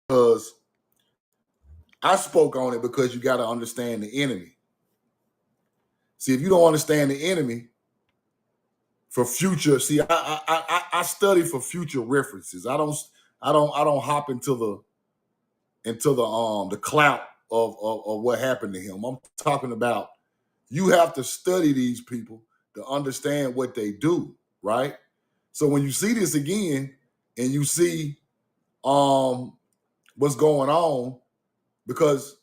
because I spoke on it because you got to understand the enemy. See, if you don't understand the enemy for future, see, I study for future references. I don't hop into the clout of what happened to him. I'm talking about you have to study these people to understand what they do, right? So when you see this again and you see what's going on, because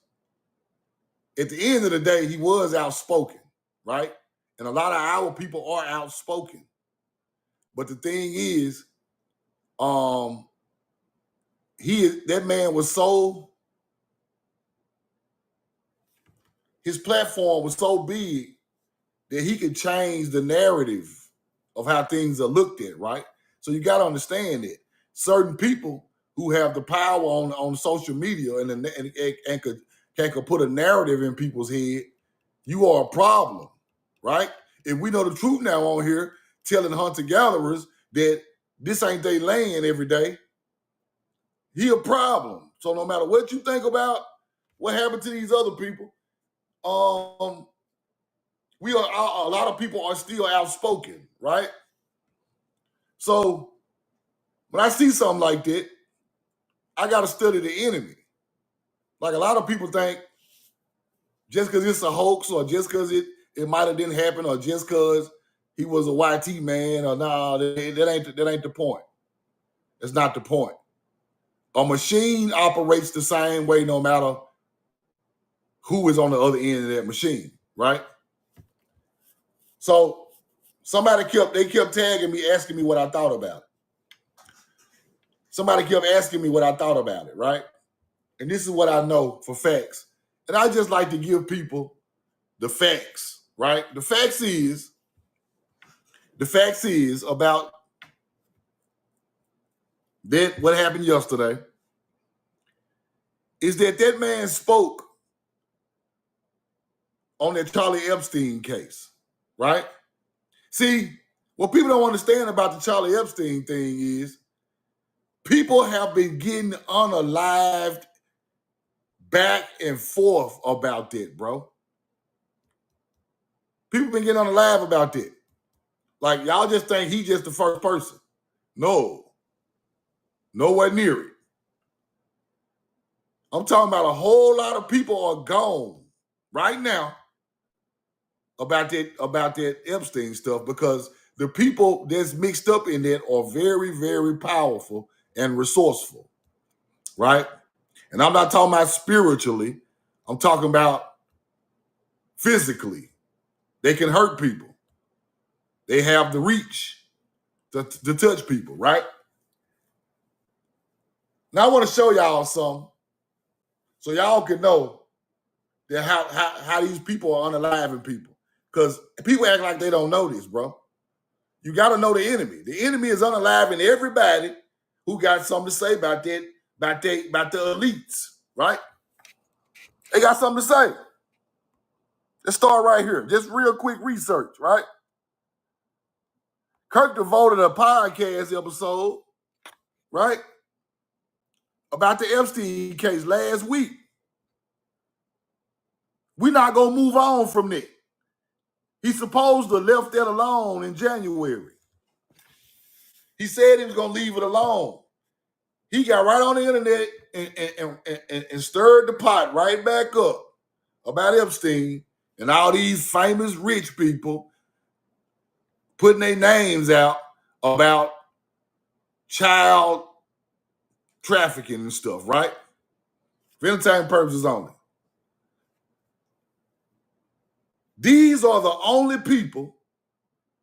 at the end of the day, he was outspoken, right? And a lot of our people are outspoken. But the thing is, that man was so, his platform was so big that he could change the narrative of how things are looked at, right? So you got to understand that certain people who have the power on social media and could put a narrative in people's head, you are a problem, right? If we know the truth now on here, telling hunter-gatherers that this ain't their land every day, he a problem. So no matter what you think about what happened to these other people, a lot of people are still outspoken, right? So when I see something like that, I got to study the enemy. Like a lot of people think just because it's a hoax or just because it might have didn't happen or just because he was a YT man or that ain't the point. That's not the point. A machine operates the same way no matter who is on the other end of that machine, right? So somebody kept tagging me, asking me what I thought about it. Somebody kept asking me what I thought about it, right? And this is what I know for facts. And I just like to give people the facts, right? The facts is about that what happened yesterday is that man spoke on that Charlie Epstein case, right? See, what people don't understand about the Charlie Epstein thing is people have been getting unalived back and forth about that, bro. People been getting unalive about that. Like, y'all just think he's just the first person. No. Nowhere near it. I'm talking about a whole lot of people are gone right now about that Epstein stuff because the people that's mixed up in that are very, very powerful and resourceful, right? And I'm not talking about spiritually. I'm talking about physically. They can hurt people. They have the reach to touch people, right? Now I want to show y'all something so y'all can know that how these people are unaliving people. Because people act like they don't know this, bro. You got to know the enemy. The enemy is unaliving everybody who got something to say about the elites, right? They got something to say. Let's start right here. Just real quick research, right? Kirk devoted a podcast episode, right, about the Epstein case last week. We're not going to move on from that. He's supposed to have left that alone in January. He said he was going to leave it alone. He got right on the internet and stirred the pot right back up about Epstein and all these famous rich people putting their names out about child trafficking and stuff, right? For entertainment purposes only. These are the only people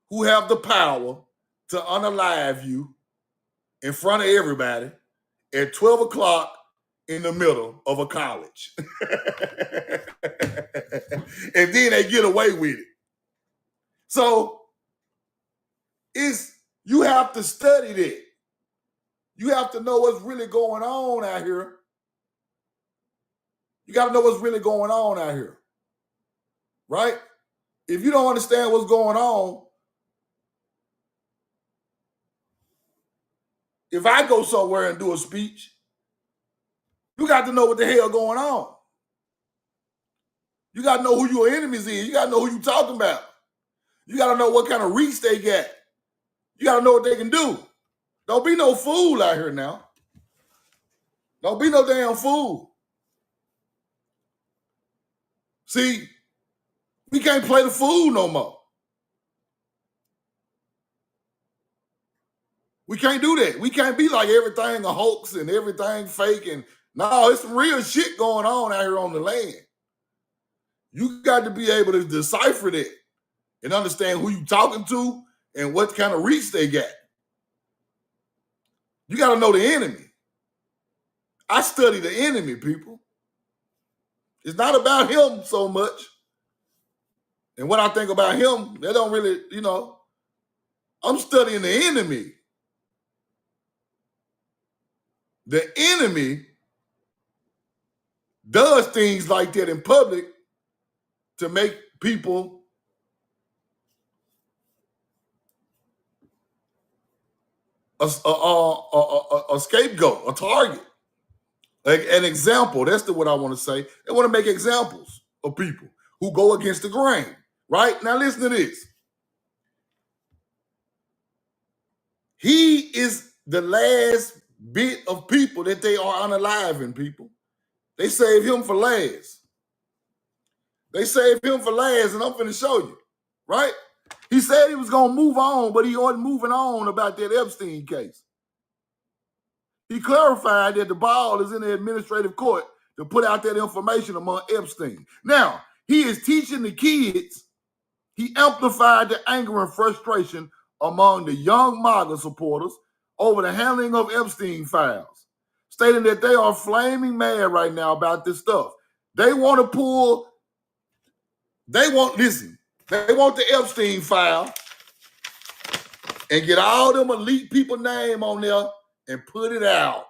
who have the power to unalive you in front of everybody at 12 o'clock in the middle of a college. And then they get away with it. So you have to study that. You have to know what's really going on out here. You got to know what's really going on out here. Right? If you don't understand what's going on, if I go somewhere and do a speech You got to know what the hell going on. You got to know who your enemies is. You got to know who you talking about. You got to know what kind of reach they got. You got to know what they can do. Don't be no fool out here now. Don't be no damn fool. See, we can't play the fool no more. We can't do that. We can't be like everything a hoax and everything fake. And no, it's some real shit going on out here on the land. You got to be able to decipher that and understand who you talking to and what kind of reach they got. You got to know the enemy. I study the enemy, people. It's not about him so much. And what I think about him, they don't really, I'm studying the enemy. The enemy does things like that in public to make people a scapegoat, a target. Like an example, that's what I want to say. They want to make examples of people who go against the grain, right? Now listen to this. He is the last bit of people that they are unaliving, people. They save him for last. They saved him for last, and I'm finna show you, right? He said he was gonna move on, but he wasn't moving on about that Epstein case. He clarified that the ball is in the administrative court to put out that information among Epstein. Now, he is teaching the kids. He amplified the anger and frustration among the young MAGA supporters over the handling of Epstein files, stating that they are flaming mad right now about this stuff. They want the Epstein file and get all them elite people name on there and put it out.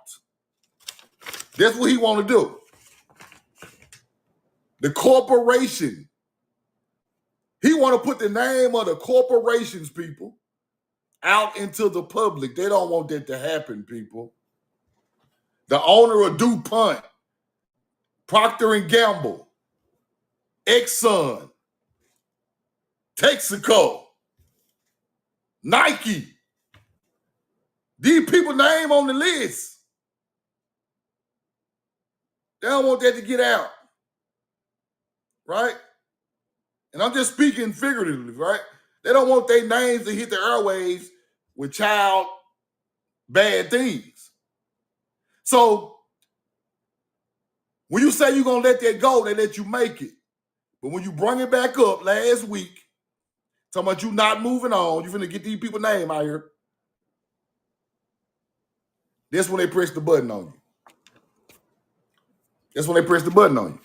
That's what he want to do. The corporation. He want to put the name of the corporations, people, out into the public. They don't want that to happen, people. The owner of DuPont, Procter & Gamble, Exxon, Texaco, Nike. These people name on the list. They don't want that to get out, right? And I'm just speaking figuratively, right? They don't want their names to hit the airwaves with child bad things. So when you say you're going to let that go, they let you make it. But when you bring it back up last week, talking about you not moving on, you're going to get these people's name out here. That's when they press the button on you. That's when they press the button on you.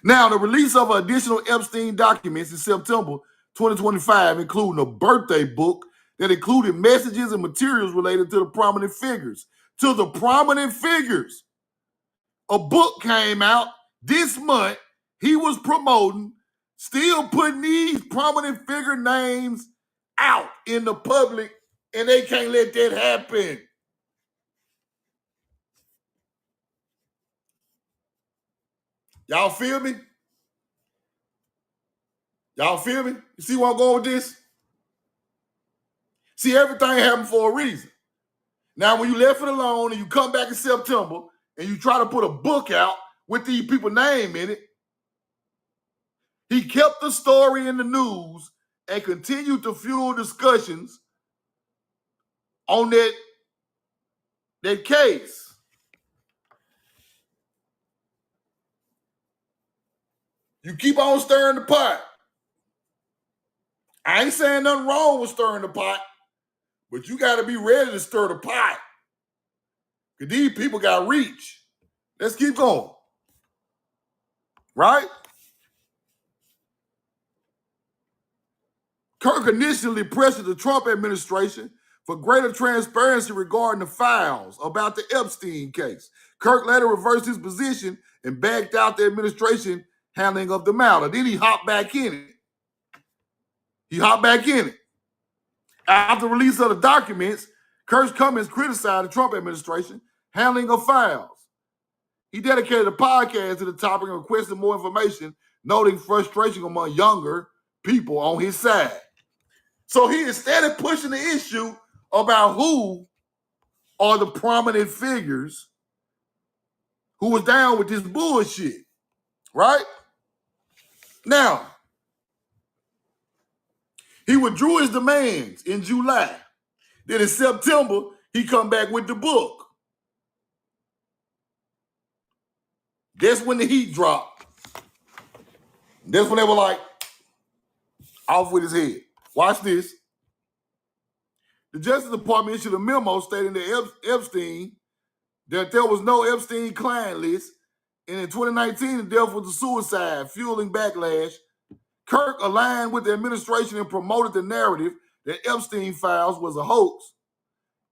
Now, the release of additional Epstein documents in September 2025, including a birthday book that included messages and materials related to the prominent figures. To the prominent figures. A book came out this month. He was promoting, still putting these prominent figure names out in the public, and they can't let that happen. Y'all feel me? Y'all feel me? You see where I'm going with this? See, everything happened for a reason. Now, when you left it alone and you come back in September and you try to put a book out with these people's name in it, he kept the story in the news and continued to fuel discussions on that case. You keep on stirring the pot. I ain't saying nothing wrong with stirring the pot, but you got to be ready to stir the pot. Because these people got reach. Let's keep going. Right? Kirk initially pressured the Trump administration for greater transparency regarding the files about the Epstein case. Kirk later reversed his position and backed out the administration handling of the matter. Then he hopped back in it. After the release of the documents, Kirk's comments criticized the Trump administration handling of files. He dedicated a podcast to the topic and requested more information, noting frustration among younger people on his side. So he instead of pushing the issue about who are the prominent figures who was down with this bullshit, right? Now, he withdrew his demands in July. Then in September, he come back with the book. That's when the heat dropped. That's when they were like, off with his head. Watch this. The Justice Department issued a memo stating that Epstein, that there was no Epstein client list, and in 2019, the death was a suicide, fueling backlash. Kirk aligned with the administration and promoted the narrative that Epstein files was a hoax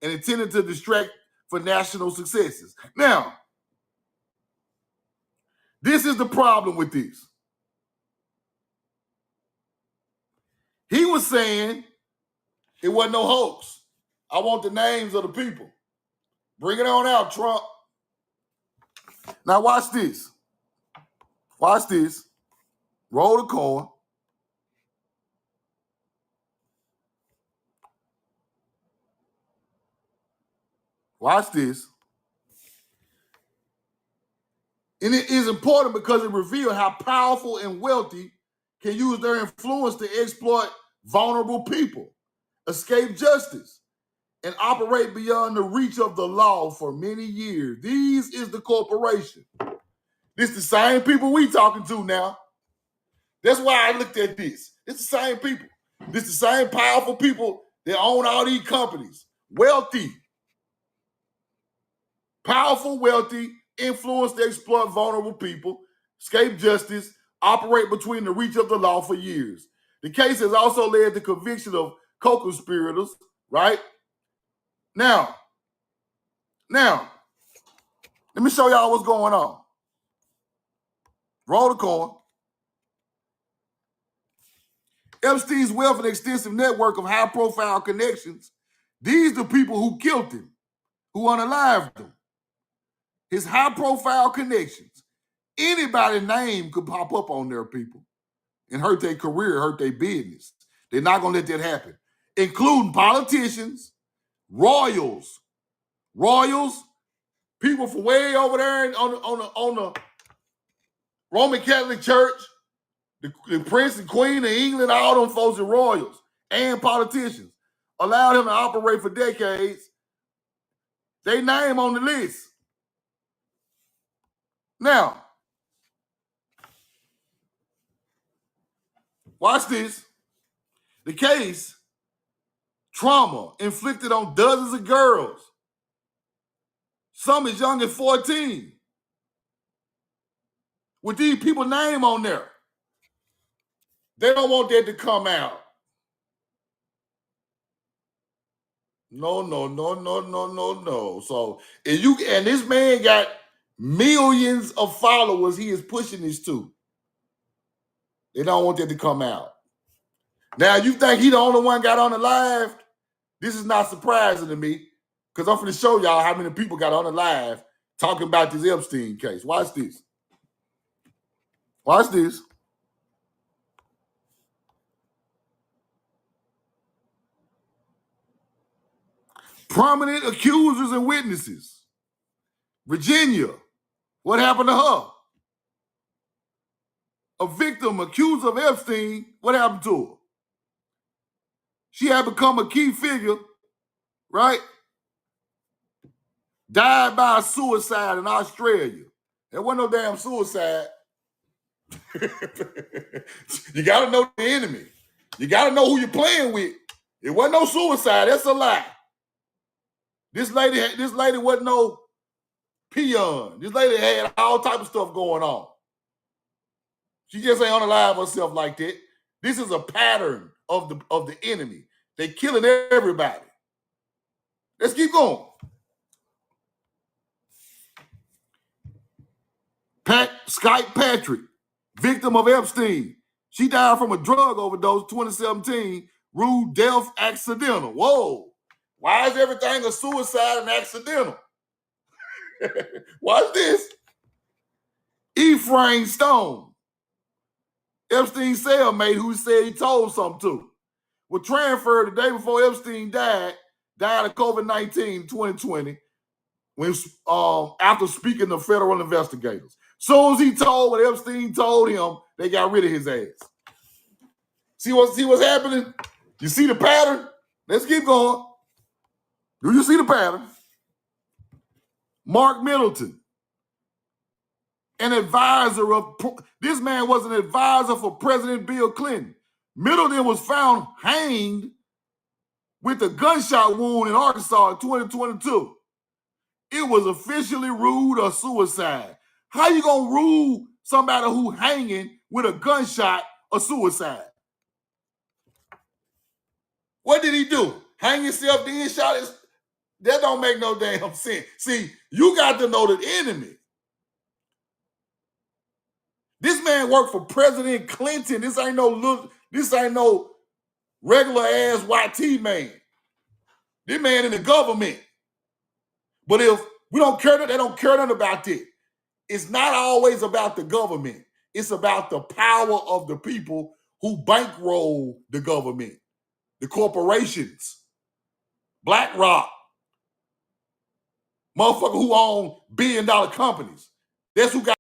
and intended to distract for national successes. Now, this is the problem with this. He was saying it wasn't no hoax. I want the names of the people. Bring it on out, Trump. Now watch this. Watch this. Roll the coin. Watch this. And it is important because it reveals how powerful and wealthy can use their influence to exploit vulnerable people, escape justice, and operate beyond the reach of the law for many years. These is the corporation. This the same people we talking to now. That's why I looked at this. It's the same people. This the same powerful people that own all these companies. Wealthy. Powerful, wealthy, influence to exploit vulnerable people, escape justice, operate between the reach of the law for years. The case has also led to conviction of co-conspirators, right? Now, let me show y'all what's going on. Roll the coin. Epstein's wealth and extensive network of high-profile connections, these are the people who killed him, who unalived him. His high-profile connections. Anybody's name could pop up on their people and hurt their career, hurt their business. They're not going to let that happen, including politicians, royals, people from way over there on the Roman Catholic Church, the Prince and Queen of England, all them folks are royals and politicians. Allowed him to operate for decades. They name on the list. Now, watch this. The case, trauma inflicted on dozens of girls, some as young as 14, with these people's name on there. They don't want that to come out. No. So, and this man got millions of followers he is pushing this to. They don't want that to come out. Now, you think he the only one got on the live? This is not surprising to me because I'm going to show y'all how many people got on the live talking about this Epstein case. Watch this. Watch this. Prominent accusers and witnesses. Virginia, what happened to her? A victim accused of Epstein, what happened to her? She had become a key figure, right? Died by a suicide in Australia. There wasn't no damn suicide. You got to know the enemy. You got to know who you're playing with. It wasn't no suicide. That's a lie. This lady wasn't no peon. This lady had all type of stuff going on. She just ain't unalive herself like that. This is a pattern of the enemy. They killing everybody. Let's keep going. Skype Patrick, victim of Epstein. She died from a drug overdose 2017, ruled death accidental. Whoa. Why is everything a suicide and accidental? Watch this. Ephraim Stone, Epstein's cellmate, who said he told something to, was transferred the day before Epstein died of COVID-19 in 2020, when after speaking to federal investigators. Soon as he told what Epstein told him, they got rid of his ass. See what's happening? You see the pattern? Let's keep going. Do you see the pattern? Mark Middleton, an advisor of, this man was an advisor for President Bill Clinton. Middleton was found hanged with a gunshot wound in Arkansas in 2022. It was officially ruled a suicide. How you gonna rule somebody who hanging with a gunshot a suicide? What did he do? Hang himself, then shot his? That don't make no damn sense. See, you got to know the enemy. This man worked for President Clinton. This ain't no regular ass YT man. This man in the government. But if we don't care, they don't care nothing about this. It's not always about the government. It's about the power of the people who bankroll the government, the corporations, BlackRock, motherfucker who own billion-dollar companies. That's who got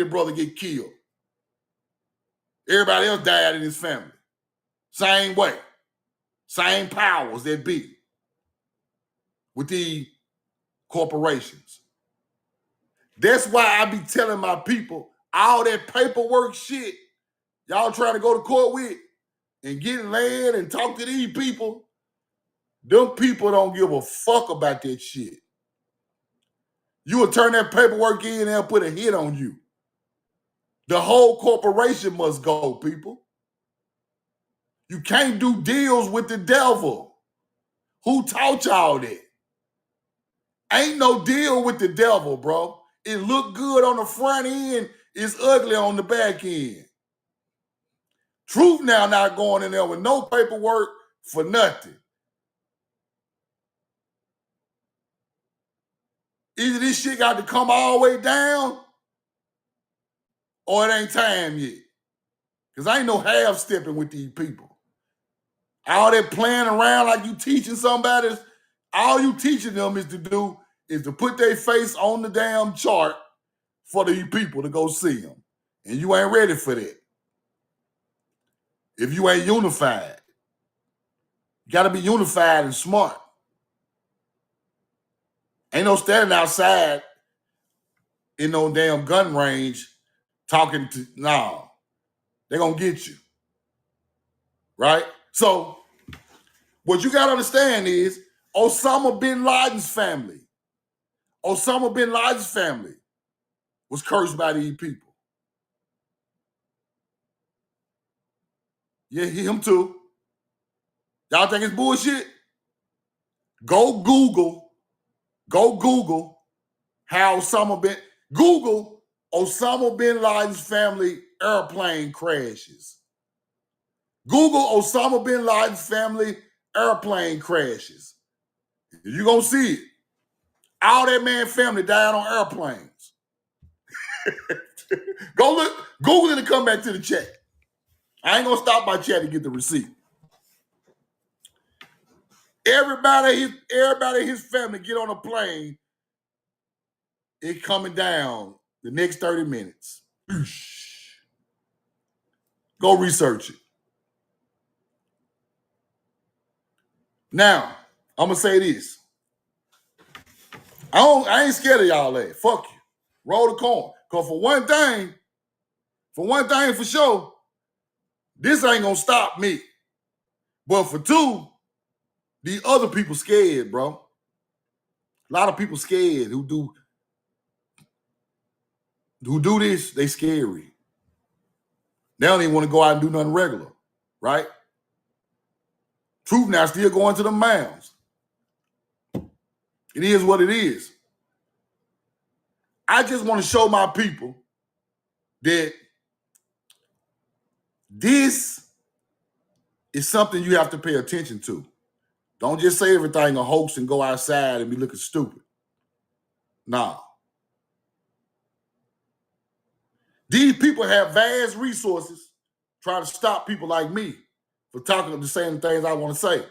brother get killed. Everybody else died in his family. Same way. Same powers that be with the corporations. That's why I be telling my people, all that paperwork shit y'all trying to go to court with and get land and talk to these people, them people don't give a fuck about that shit. You will turn that paperwork in and they'll put a hit on you. The whole corporation must go, people. You can't do deals with the devil. Who taught y'all that? Ain't no deal with the devil, bro. It look good on the front end, it's ugly on the back end. Truth now not going in there with no paperwork for nothing. Either this shit got to come all the way down or it ain't time yet. Because I ain't no half-stepping with these people. All that playing around like you teaching somebody, all you teaching them is to put their face on the damn chart for the people to go see them. And you ain't ready for that. If you ain't unified. You got to be unified and smart. Ain't no standing outside in no damn gun range talking to, no. They're going to get you. Right? So, what you got to understand is Osama bin Laden's family was cursed by these people. Yeah, him too. Y'all think it's bullshit? Go Google how Google Osama bin Laden's family airplane crashes. Google Osama bin Laden's family airplane crashes. You're going to see it. All that man family died on airplanes. Go look, Google it and come back to the chat. I ain't going to stop my chat to get the receipt. Everybody in his family get on a plane. It coming down the next 30 minutes. Go research it. Now, I'm going to say this. I ain't scared of y'all that. Fuck you. Roll the coin. Because for one thing for sure, this ain't going to stop me. But for two, the other people scared, bro. A lot of people scared who do this, they scary. They don't even want to go out and do nothing regular, right? Truth now still going to the mounds. It is what it is. I just want to show my people that this is something you have to pay attention to. Don't just say everything a hoax and go outside and be looking stupid. Nah. These people have vast resources trying to stop people like me from talking the same things I want to say.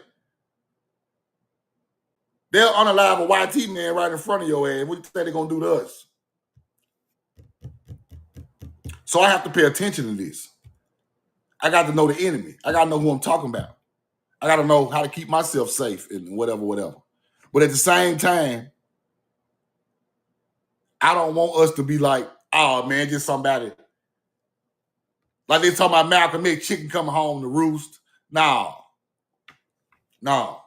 They'll unalive a YT man right in front of your ass. What do you think they're going to do to us? So I have to pay attention to this. I got to know the enemy. I got to know who I'm talking about. I got to know how to keep myself safe and whatever. But at the same time, I don't want us to be like, oh, man, just somebody. Like they talking about Malcolm X, chicken coming home to roost. No. Because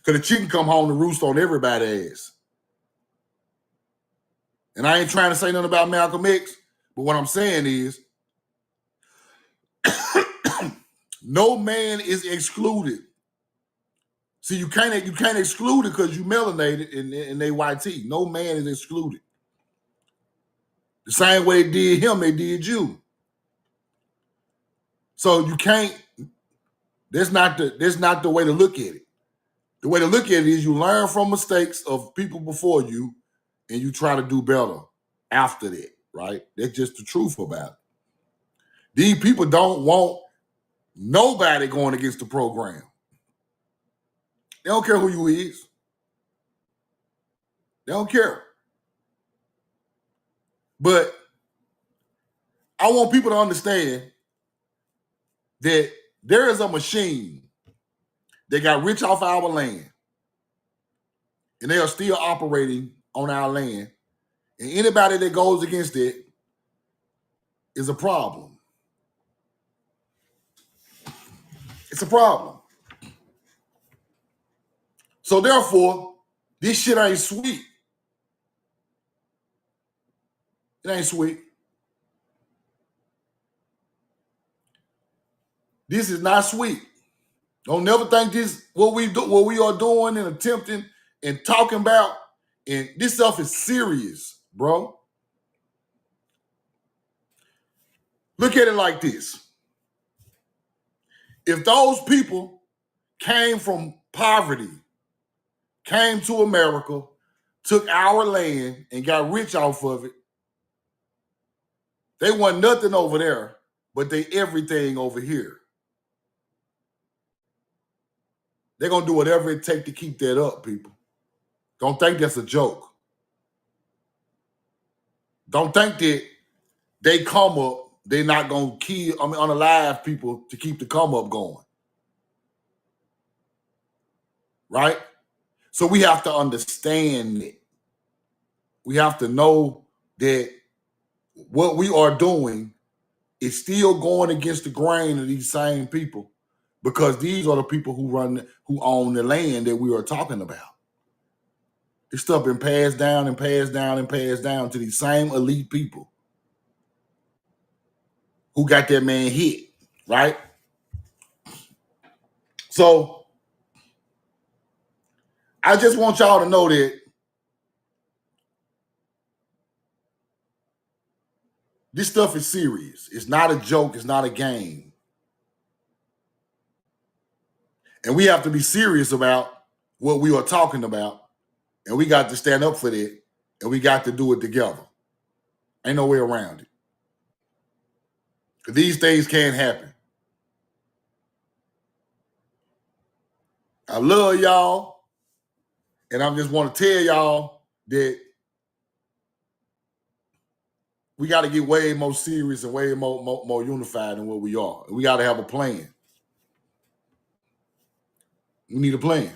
the chicken come home to roost on everybody's ass. And I ain't trying to say nothing about Malcolm X, but what I'm saying is no man is excluded. See, you can't exclude it because you melanated and they YT. No man is excluded. The same way they did him, they did you. So you can't, that's not the way to look at it. The way to look at it is you learn from mistakes of people before you and you try to do better after that, right? That's just the truth about it. These people don't want nobody going against the program. They don't care who you is. They don't care. But I want people to understand that there is a machine that got rich off our land, and they are still operating on our land. And anybody that goes against it is a problem. It's a problem. So therefore, this shit ain't sweet. It ain't sweet. This is not sweet. Don't never think this what we are doing and attempting and talking about, and this stuff is serious, bro. Look at it like this. If those people came from poverty, came to America, took our land and got rich off of it, they want nothing over there, but they everything over here. They're going to do whatever it takes to keep that up, people. Don't think that's a joke. Don't think that they come up, they're not going to kill, unalive people to keep the come up going. Right? So we have to understand it. We have to know that what we are doing is still going against the grain of these same people, because these are the people who own the land that we are talking about. This stuff been passed down and passed down and passed down to these same elite people who got that man hit, right? So I just want y'all to know that this stuff is serious. It's not a joke. It's not a game. And we have to be serious about what we are talking about. And we got to stand up for that. And we got to do it together. Ain't no way around it. Because these things can't happen. I love y'all. And I just want to tell y'all that we got to get way more serious and way more unified than what we are. We got to have a plan. We need a plan.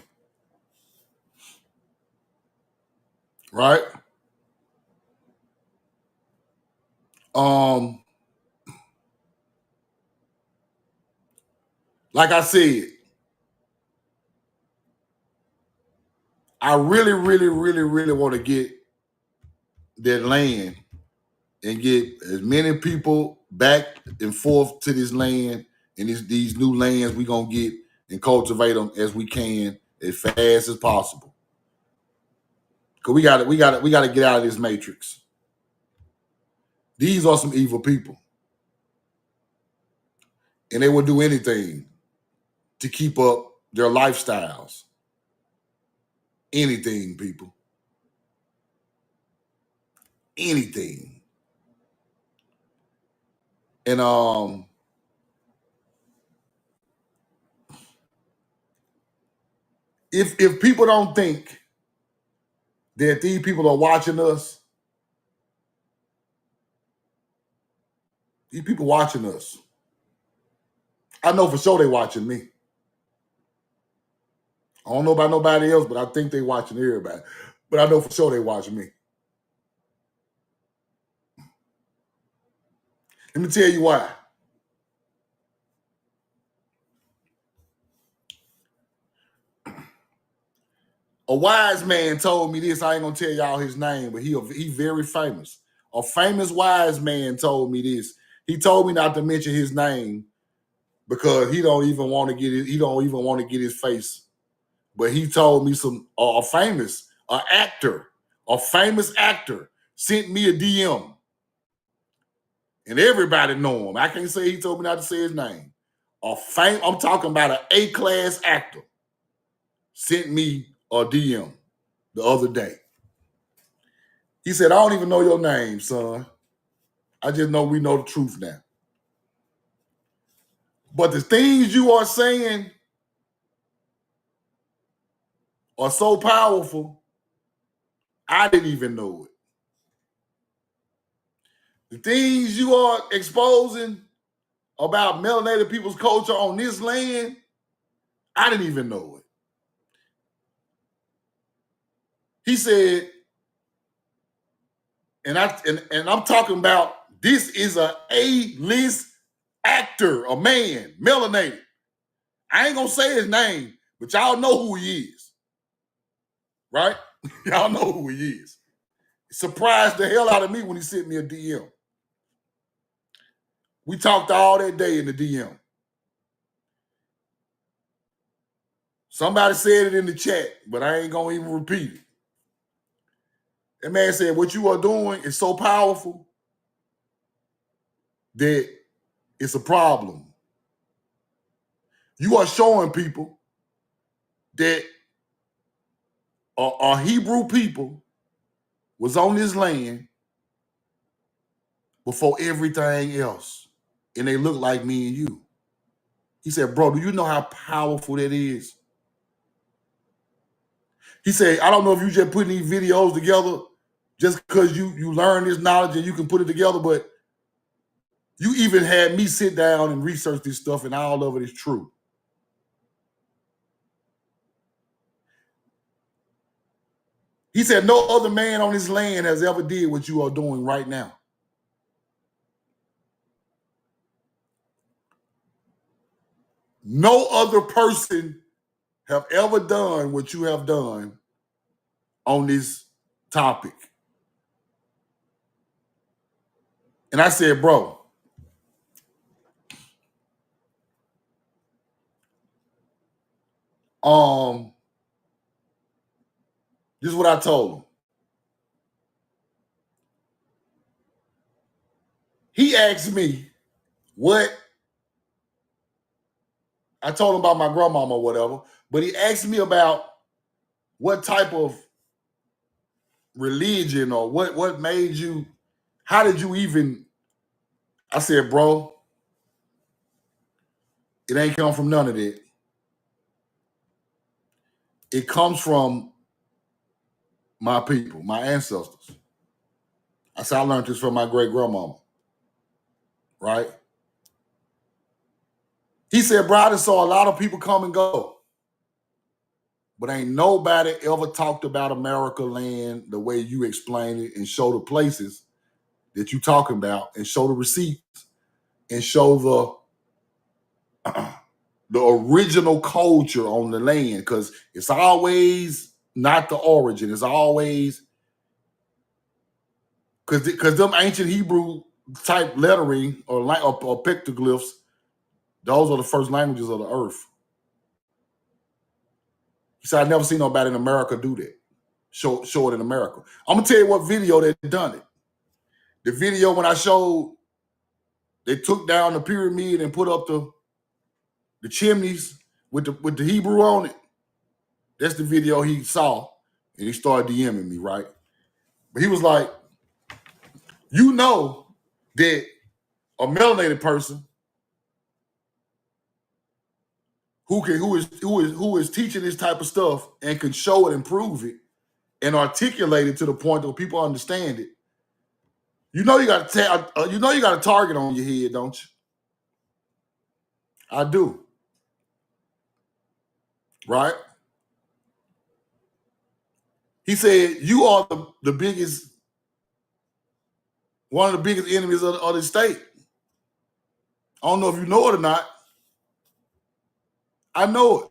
Right? Like I said, I really, really, really, really want to get that land and get as many people back and forth to this land and these new lands we gonna get and cultivate them as we can as fast as possible. Cause we gotta get out of this matrix. These are some evil people, and they will do anything to keep up their lifestyles. Anything, people. Anything. And if people don't think that these people are watching us, these people watching us, I know for sure they watching me. I don't know about nobody else, but I think they watching everybody. But I know for sure they watching me. Let me tell you why. A wise man told me this. I ain't gonna tell y'all his name, but he very famous. A famous wise man told me this. He told me not to mention his name because he don't even want to get his face. But he told me a famous actor sent me a DM. And everybody know him. I can't say he told me not to say his name. I'm talking about an A-class actor sent me a DM the other day. He said, I don't even know your name, son. I just know we know the truth now. But the things you are saying are so powerful I didn't even know it. The things you are exposing about melanated people's culture on this land, I didn't even know it. He said, and I'm talking about this is a A-list actor, a man, melanated. I ain't gonna say his name, but y'all know who he is, right? Y'all know who he is. It surprised the hell out of me when he sent me a DM. We talked all that day in the DM. Somebody said it in the chat, but I ain't gonna even repeat it. That man said, what you are doing is so powerful that it's a problem. You are showing people that our Hebrew people was on this land before everything else, and they look like me and you. He said, bro, do you know how powerful that is? He said, I don't know if you just putting these videos together just because you learn this knowledge and you can put it together, but you even had me sit down and research this stuff, and all of it is true. He said, no other man on this land has ever did what you are doing right now. No other person have ever done what you have done on this topic. And I said, bro, this is what I told him. He asked me what, I told him about my grandmama or whatever, but he asked me about what type of religion or what made you, how did you even, I said, bro, it ain't come from none of that. It comes from my people, my ancestors. I said, I learned this from my great grandmama, right? He said, bro, I just saw a lot of people come and go, but ain't nobody ever talked about America land the way you explain it and show the places that you talking about and show the receipts and show the original culture on the land, because it's always not the origin. It's always because them ancient Hebrew type lettering or pictoglyphs, those are the first languages of the earth. He said, I've never seen nobody in America do that. Show it in America. I'm gonna tell you what video they done it. The video when I showed they took down the pyramid and put up the chimneys with the Hebrew on it. That's the video he saw, and he started DMing me, right? But he was like, you know that a melanated person who is teaching this type of stuff and can show it and prove it and articulate it to the point that people understand it. You know you got a target on your head, don't you? I do. Right? He said, you are the biggest, one of the biggest enemies of the state. I don't know if you know it or not. I know it.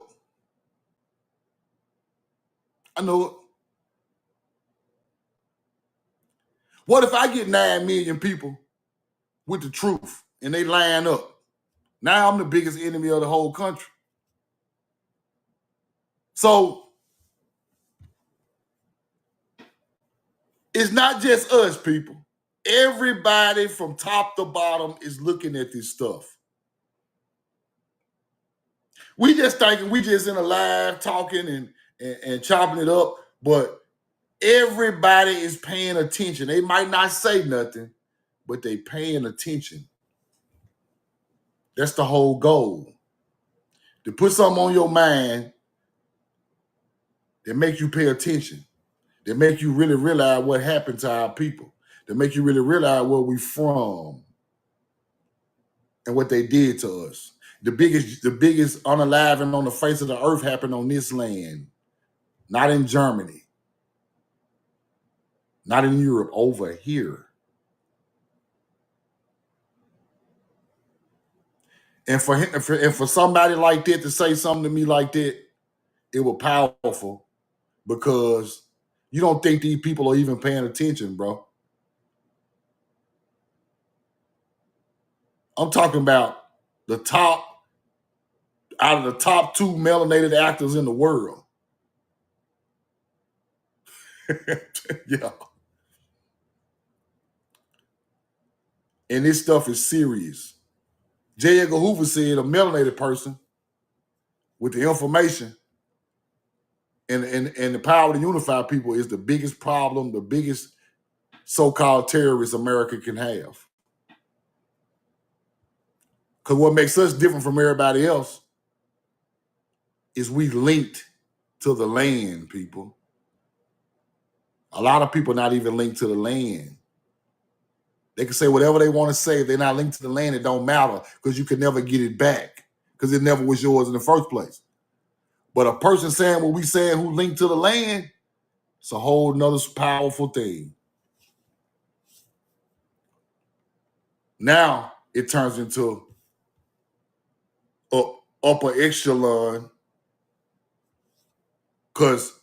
I know it. What if I get 9 million people with the truth and they line up? Now I'm the biggest enemy of the whole country. So it's not just us, people. Everybody from top to bottom is looking at this stuff. We just thinking we just in a live talking and chopping it up, but everybody is paying attention. They might not say nothing, but they paying attention. That's the whole goal. To put something on your mind that make you pay attention. that make you really realize what happened to our people, that make you really realize where we from and what they did to us. The biggest unaliving on the face of the earth happened on this land, not in Germany, not in Europe, over here. And for somebody like that to say something to me like that, it was powerful, because you don't think these people are even paying attention, bro. I'm talking about the top, out of the top 2 melanated actors in the world. Yeah. And this stuff is serious. J. Edgar Hoover said a melanated person with the information and the power to unify people is the biggest problem, the biggest so-called terrorist America can have. Because what makes us different from everybody else is we linked to the land, people. A lot of people not even linked to the land. They can say whatever they want to say. If they're not linked to the land, it don't matter, because you can never get it back, because it never was yours in the first place. But a person saying what we saying who linked to the land, it's a whole nother powerful thing. Now it turns into a upper echelon, because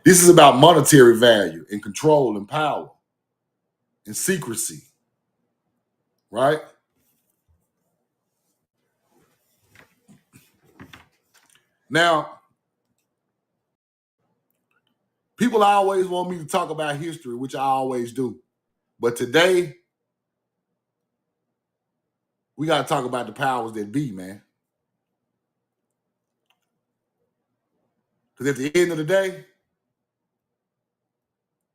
This is about monetary value and control and power and secrecy, right? Now, people always want me to talk about history, which I always do. But today, we got to talk about the powers that be, man. Because at the end of the day,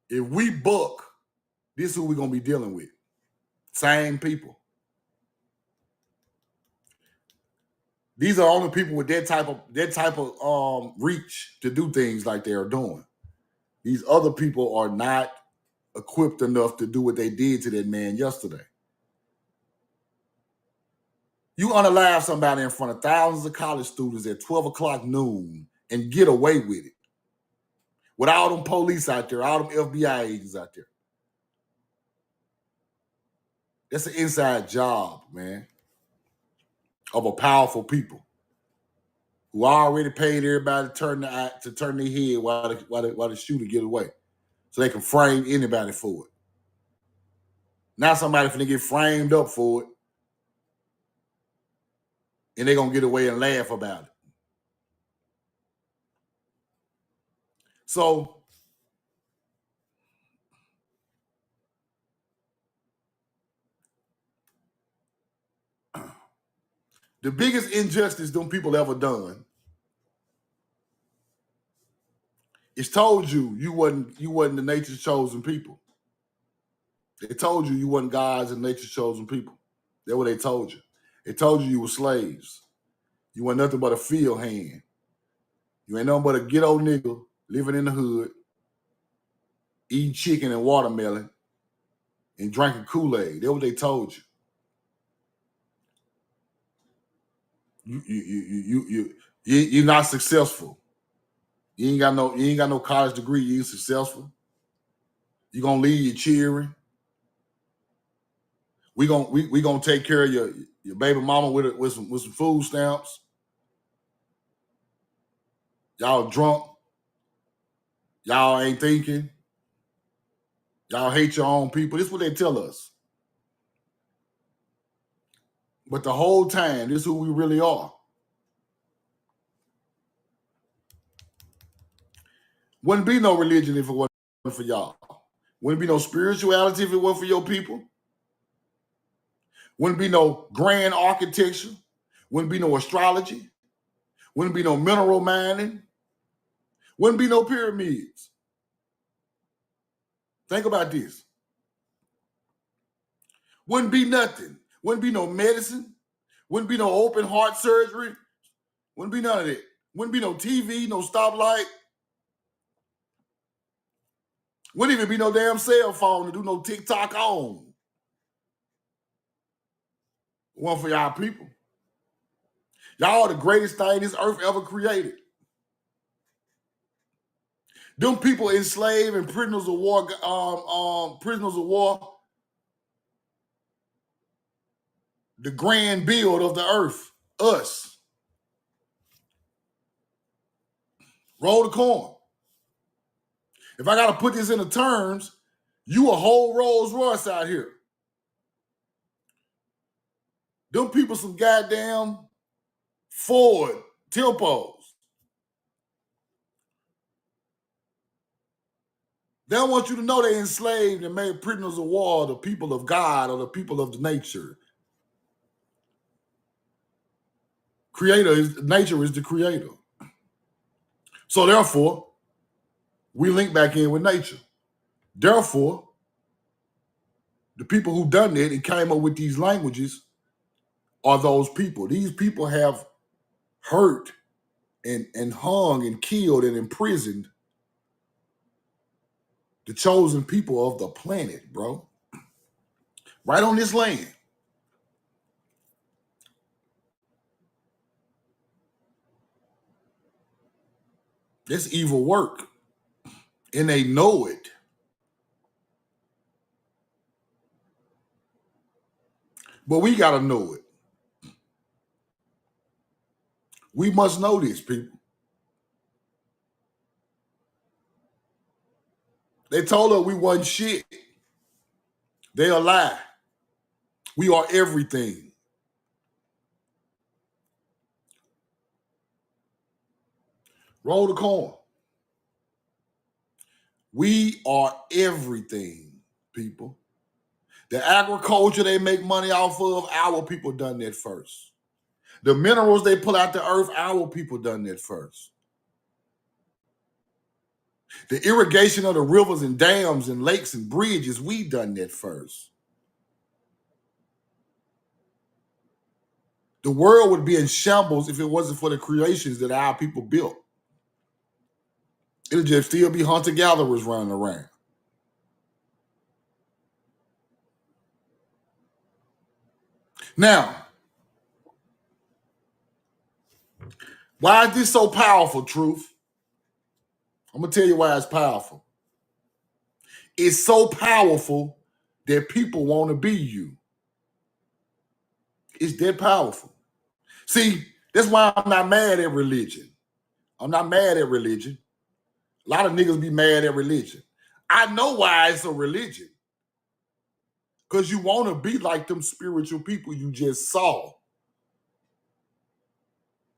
if we buck, this is who we're going to be dealing with. Same people. These are only people with that type of reach to do things like they are doing. These other people are not equipped enough to do what they did to that man yesterday. You unalive somebody in front of thousands of college students at 12 o'clock noon and get away with it. With all them police out there, all them FBI agents out there. That's an inside job, man, of a powerful people who already paid everybody to turn their head while the shooter get away, so they can frame anybody for it. Now somebody finna get framed up for it, and they're gonna get away and laugh about it. So the biggest injustice them people ever done is told you wasn't the nature's chosen people. They told you wasn't God's and nature's chosen people. That's what they told you. They told you were slaves. You weren't nothing but a field hand. You ain't nothing but a ghetto nigga living in the hood, eating chicken and watermelon and drinking Kool-Aid. That's what they told you. You're not successful. You ain't got no college degree. You ain't successful. You gonna leave your children. We gonna take care of your baby mama with some food stamps. Y'all drunk. Y'all ain't thinking. Y'all hate your own people. This is what they tell us. But the whole time, this is who we really are. Wouldn't be no religion if it wasn't for y'all. Wouldn't be no spirituality if it wasn't for your people. Wouldn't be no grand architecture. Wouldn't be no astrology. Wouldn't be no mineral mining. Wouldn't be no pyramids. Think about this. Wouldn't be nothing. Wouldn't be no medicine. Wouldn't be no open heart surgery. Wouldn't be none of that. Wouldn't be no TV, no stoplight. Wouldn't even be no damn cell phone to do no Tik Tok on. One for y'all people. Y'all are the greatest thing this earth ever created. Them people enslaved and prisoners of war, the grand build of the earth, us. Roll the coin. If I gotta put this into terms, you a whole Rolls Royce out here. Them people some goddamn Ford Tempos. They don't want you to know they enslaved and made prisoners of war, the people of God or the people of the nature. Nature is the creator. So therefore, we link back in with nature. Therefore, the people who done it and came up with these languages are those people. These people have hurt and hung and killed and imprisoned the chosen people of the planet, bro. Right on this land. That's evil work. And they know it. But we got to know it. We must know this, people. They told us we wasn't shit. They a lie. We are everything. Roll the coin. We are everything, people. The agriculture they make money off of, our people done that first. The minerals they pull out the earth, our people done that first. The irrigation of the rivers and dams and lakes and bridges, we done that first. The world would be in shambles if it wasn't for the creations that our people built. It'll just still be hunter-gatherers running around. Now, why is this so powerful, Truth? I'm going to tell you why it's powerful. It's so powerful that people want to be you. It's that powerful. See, that's why I'm not mad at religion. I'm not mad at religion. A lot of niggas be mad at religion. I know why it's a religion. Because you want to be like them spiritual people you just saw.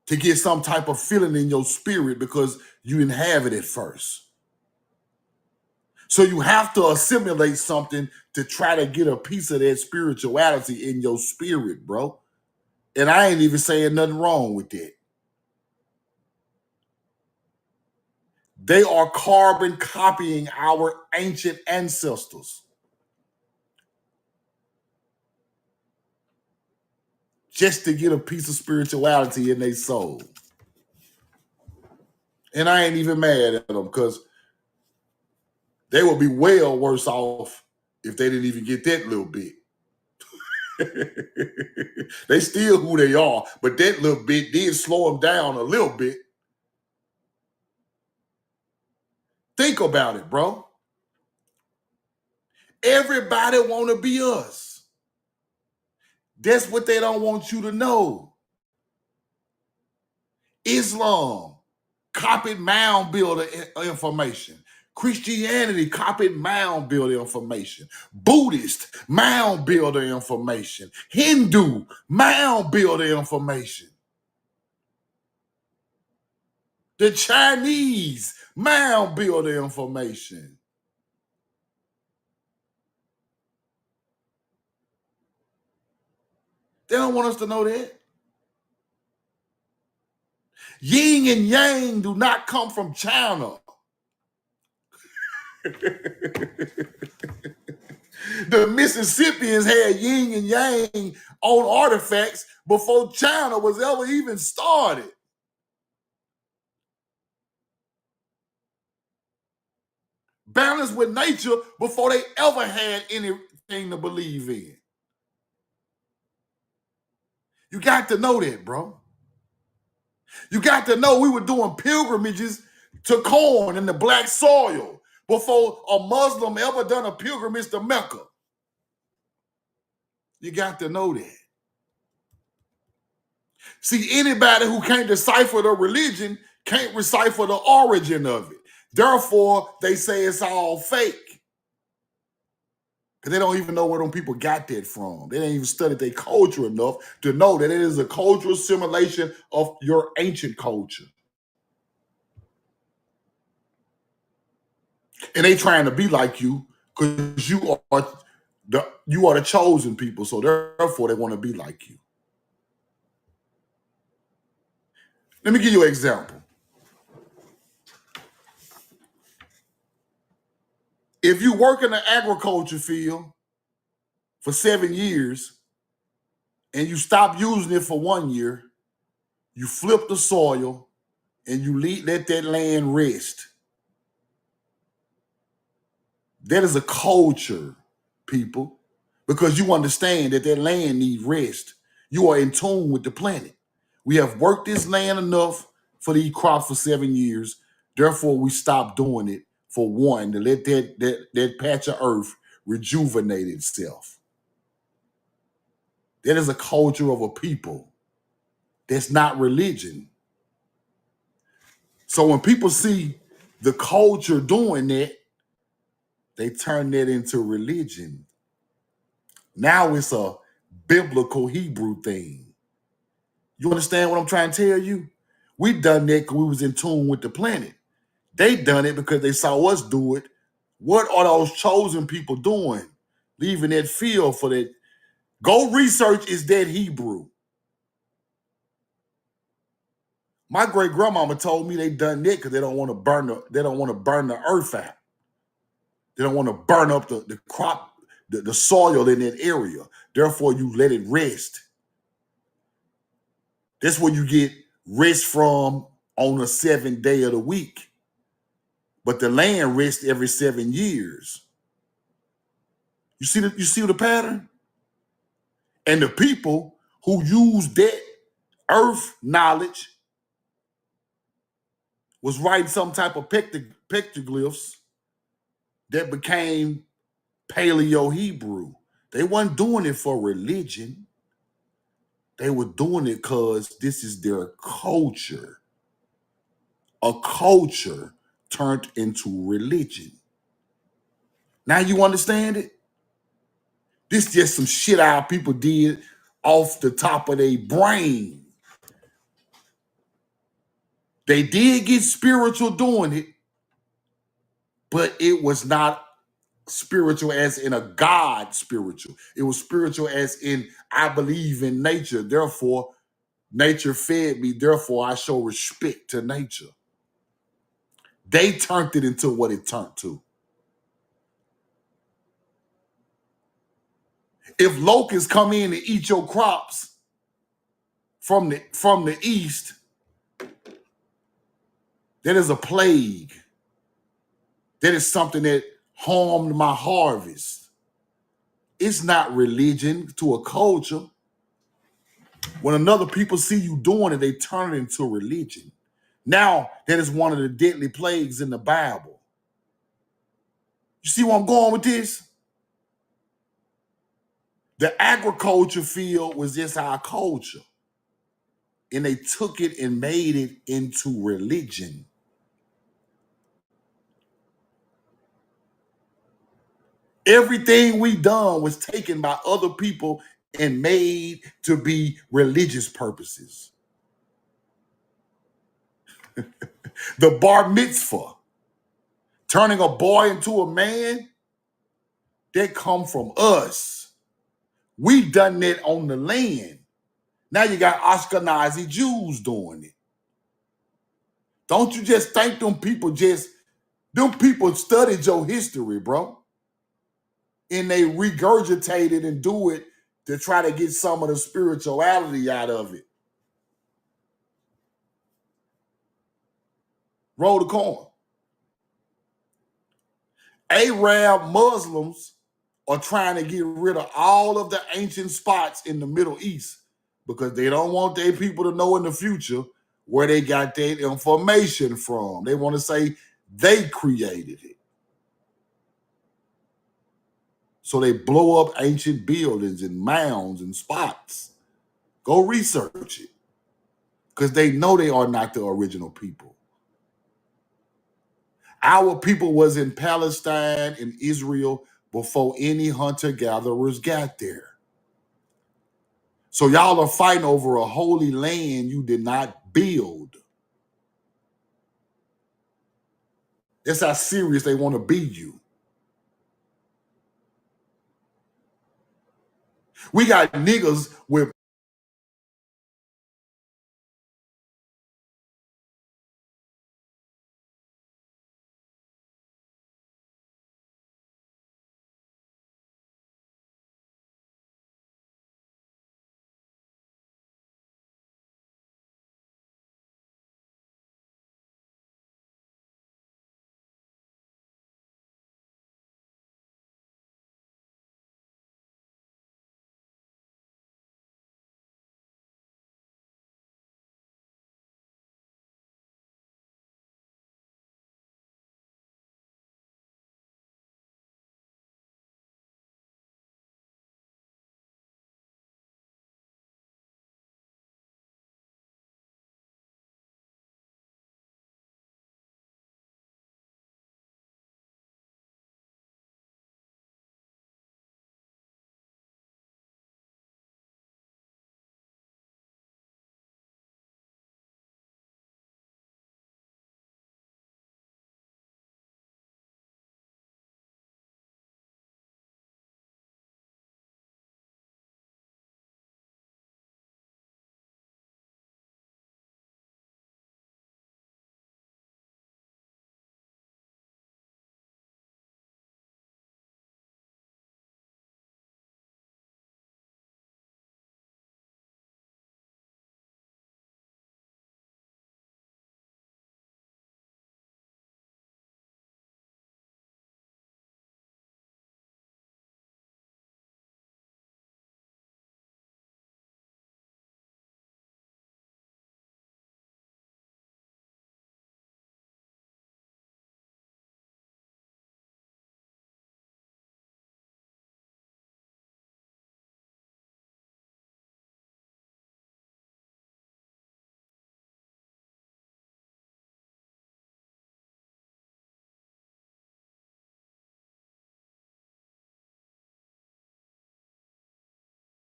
To get some type of feeling in your spirit because you didn't have it at first. So you have to assimilate something to try to get a piece of that spirituality in your spirit, bro. And I ain't even saying nothing wrong with that. They are carbon copying our ancient ancestors. Just to get a piece of spirituality in their soul. And I ain't even mad at them because they would be well worse off if they didn't even get that little bit. They still who they are, but that little bit did slow them down a little bit. Think about it, bro. Everybody want to be us. That's what they don't want you to know. Islam copied mound builder information. Christianity copied mound builder information. Buddhist mound builder information. Hindu mound builder information. The Chinese mound builder information. They don't want us to know that. Yin and yang do not come from China. The Mississippians had yin and yang on artifacts before China was ever even started. Balance with nature before they ever had anything to believe in. You got to know that, bro. You got to know we were doing pilgrimages to corn in the black soil before a Muslim ever done a pilgrimage to Mecca. You got to know that. See, anybody who can't decipher the religion can't decipher the origin of it. Therefore, they say it's all fake. Because they don't even know where them people got that from. They didn't even study their culture enough to know that it is a cultural simulation of your ancient culture. And they trying to be like you because you are the chosen people. So therefore, they want to be like you. Let me give you an example. If you work in the agriculture field for 7 years and you stop using it for 1 year, you flip the soil and you let that land rest. That is a culture, people, because you understand that land needs rest. You are in tune with the planet. We have worked this land enough for these crops for 7 years. Therefore, we stop doing it for one, to let that patch of earth rejuvenate itself. That is a culture of a people. That's not religion. So when people see the culture doing that, They turned that into religion. Now it's a biblical Hebrew thing. You understand what I'm trying to tell you? We done that because we was in tune with the planet. They done it because they saw us do it. What are those chosen people doing? Leaving that field for that. Go research, is that Hebrew? My great grandmama told me they done that because they don't want to burn the earth out. They don't want to burn up the crop, the soil in that area. Therefore, you let it rest. That's where you get rest from on the 7th day of the week. But the land rests every 7 years. You see the pattern? And the people who use that earth knowledge was writing some type of pictoglyphs that became Paleo Hebrew. They weren't doing it for religion. They were doing it because this is their culture. A culture turned into religion. Now you understand it? This just some shit our people did off the top of their brain. They did get spiritual doing it, but it was not spiritual as in a God spiritual. It was spiritual as in I believe in nature. Therefore, nature fed me. Therefore, I show respect to nature. They turned it into what it turned to. If locusts come in and eat your crops from the east, that is a plague. That is something that harmed my harvest. It's not religion to a culture. When another people see you doing it, they turn it into religion. Now, that is one of the deadly plagues in the Bible. You see where I'm going with this? The agriculture field was just our culture. And they took it and made it into religion. Everything we done was taken by other people and made to be religious purposes. The bar mitzvah, turning a boy into a man, that come from us. We done that on the land. Now you got Ashkenazi Jews doing it. Don't you just think them people studied your history, bro. And they regurgitate it and do it to try to get some of the spirituality out of it. Roll the coin. Arab Muslims are trying to get rid of all of the ancient spots in the Middle East because they don't want their people to know in the future where they got their information from. They want to say they created it. So they blow up ancient buildings and mounds and spots. Go research it because they know they are not the original people. Our people was in Palestine and Israel before any hunter-gatherers got there. So y'all are fighting over a holy land you did not build. That's how serious they want to be you. We got niggas with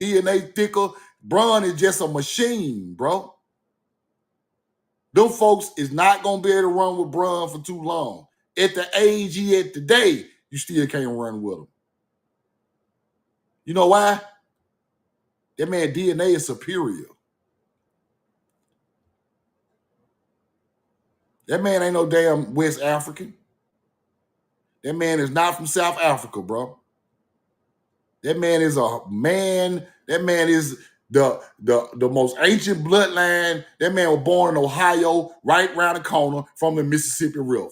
DNA thicker. Bron is just a machine, bro. Them folks is not going to be able to run with Bron for too long. At the age he at today, you still can't run with him. You know why? That man DNA is superior. That man ain't no damn West African. That man is not from South Africa, bro. That man is a man. That man is the most ancient bloodline. That man was born in Ohio, right around the corner from the Mississippi River.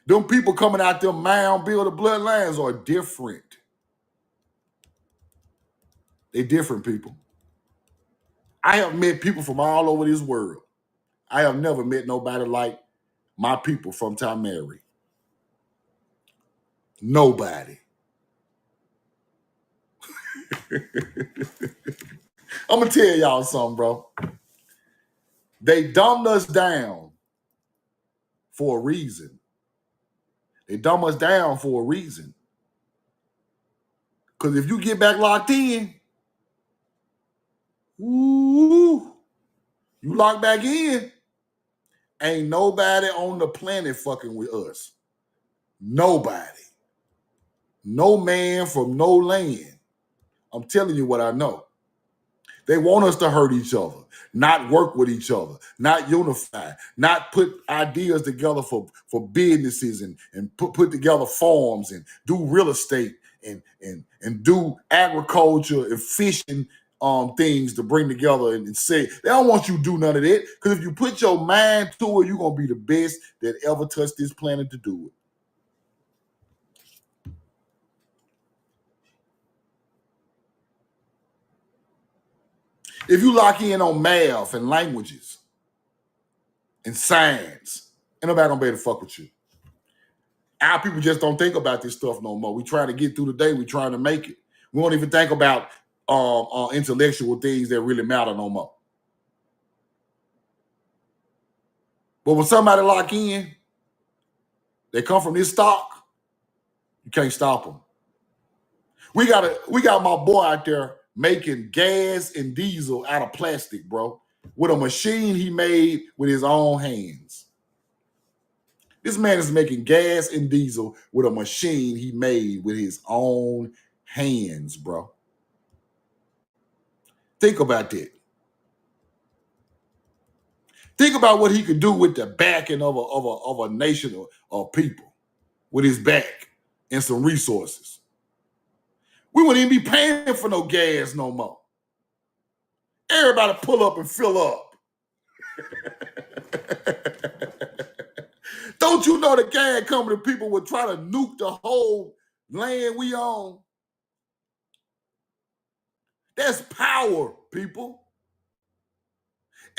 Them people coming out them mound builder bloodlines are different. They different people. I have met people from all over this world. I have never met nobody like my people from Tamari. Nobody. I'm going to tell y'all something, bro. They dumbed us down for a reason. They dumb us down for a reason. Because if you get back locked in, ooh, you lock back in, ain't nobody on the planet fucking with us. Nobody. No man from no land. I'm telling you what I know. They want us to hurt each other, not work with each other, not unify, not put ideas together for businesses and put together farms and do real estate and do agriculture and fishing things to bring together and say, they don't want you to do none of that. Because if you put your mind to it, you're going to be the best that ever touched this planet to do it. If you lock in on math and languages and science, ain't nobody gonna be able to fuck with you. Our people just don't think about this stuff no more. We trying to get through the day. We trying to make it. We don't even think about intellectual things that really matter no more. But when somebody lock in, they come from this stock, you can't stop them. We got my boy out there making gas and diesel out of plastic, bro, with a machine he made with his own hands. This man is making gas and diesel with a machine he made with his own hands, bro. Think about that. Think about what he could do with the backing of a nation of people with his back and some resources. We wouldn't even be paying for no gas no more. Everybody pull up and fill up. Don't you know the gas company people would try to nuke the whole land we own? That's power, people.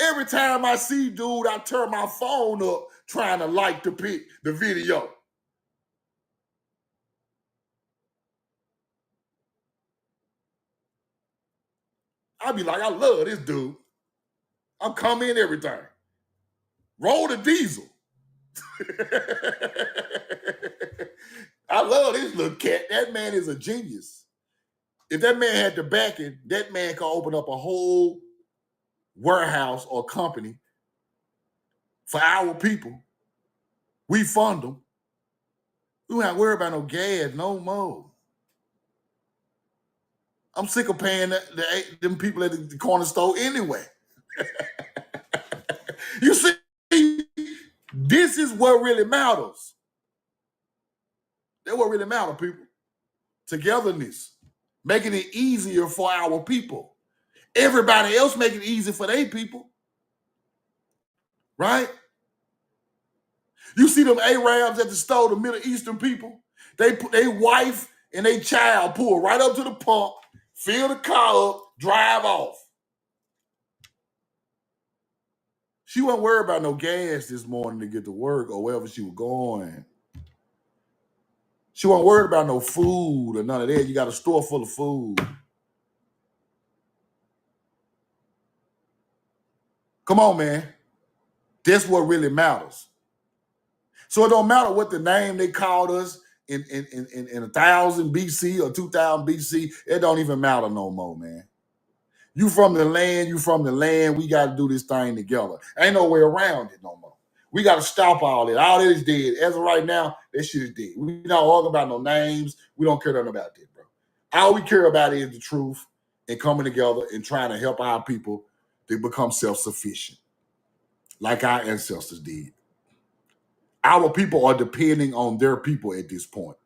Every time I see dude, I turn my phone up trying to like the video. I be like, I love this dude. I'm coming everything. Roll the diesel. I love this little cat. That man is a genius. If that man had the backing, that man could open up a whole warehouse or company for our people. We fund them. We don't have to worry about no gas no more. I'm sick of paying them people at the corner store anyway. You see, this is what really matters. That's what really matters, people. Togetherness. Making it easier for our people. Everybody else making it easy for their people. Right? You see them Arabs at the store, the Middle Eastern people, they wife and they child pull right up to the pump, fill the car up, drive off. She wasn't worried about no gas this morning to get to work or wherever she was going. She wasn't worried about no food or none of that. You got a store full of food. Come on, man. That's what really matters. So it don't matter what the name they called us. in 1000 BC or 2000 BC, it don't even matter no more, man. You from the land, you from the land. We got to do this thing together. Ain't no way around it no more. We got to stop all that. All that is dead. As of right now, that shit is dead. We not talking about no names. We don't care nothing about that, bro. All we care about is the truth and coming together and trying to help our people to become self-sufficient, like our ancestors did. Our people are depending on their people at this point.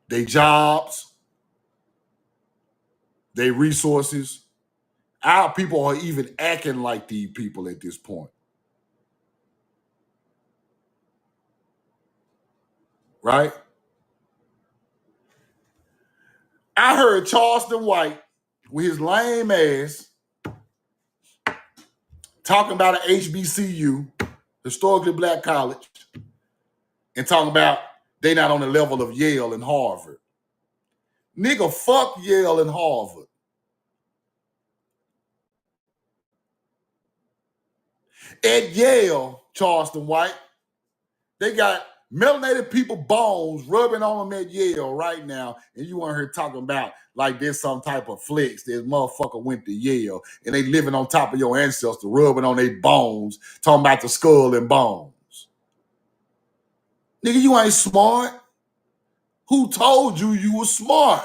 Their jobs, their resources. Our people are even acting like these people at this point. Right? I heard Charleston White with his lame ass talking about an HBCU, historically black college, and talking about they not on the level of Yale and Harvard. Nigga, fuck Yale and Harvard. At Yale, Charleston White, they got melanated people bones rubbing on them at Yale right now, and you want her talking about like there's some type of flex. This motherfucker went to Yale, and they living on top of your ancestor, rubbing on their bones, talking about the skull and bones. Nigga, you ain't smart. Who told you you were smart?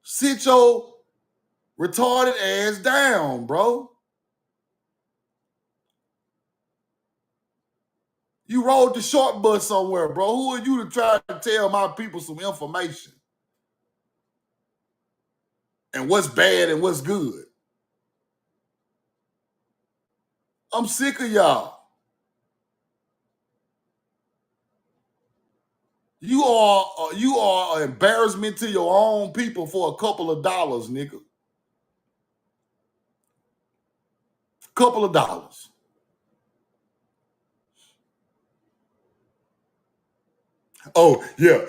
Sit your retarded ass down, bro. You rode the short bus somewhere, bro. Who are you to try to tell my people some information? And what's bad and what's good? I'm sick of y'all. You are an embarrassment to your own people for a couple of dollars, nigga. Couple of dollars. Oh, yeah.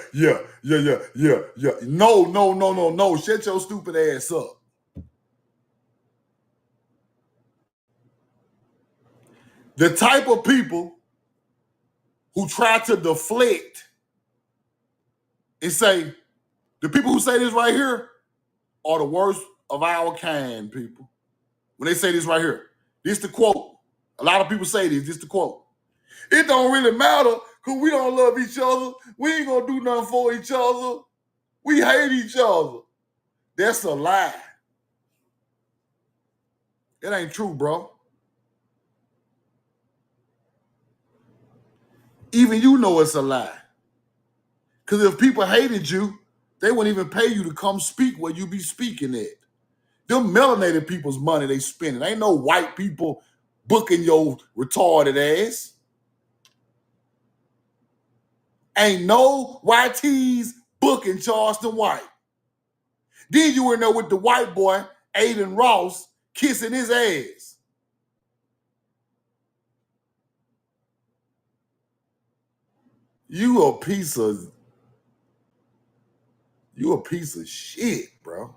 No. Shut your stupid ass up. The type of people who try to deflect and say, the people who say this right here are the worst of our kind, people. When they say this right here, this the quote. A lot of people say this the quote. It don't really matter because we don't love each other. We ain't gonna do nothing for each other. We hate each other. That's a lie. It ain't true, bro. Even you know it's a lie. Because if people hated you, they wouldn't even pay you to come speak where you be speaking at. Them melanated people's money they spending. Ain't no white people booking your retarded ass. Ain't no YTs booking Charleston White. Then you were in there with the white boy, Aiden Ross, kissing his ass. You a piece of shit, bro.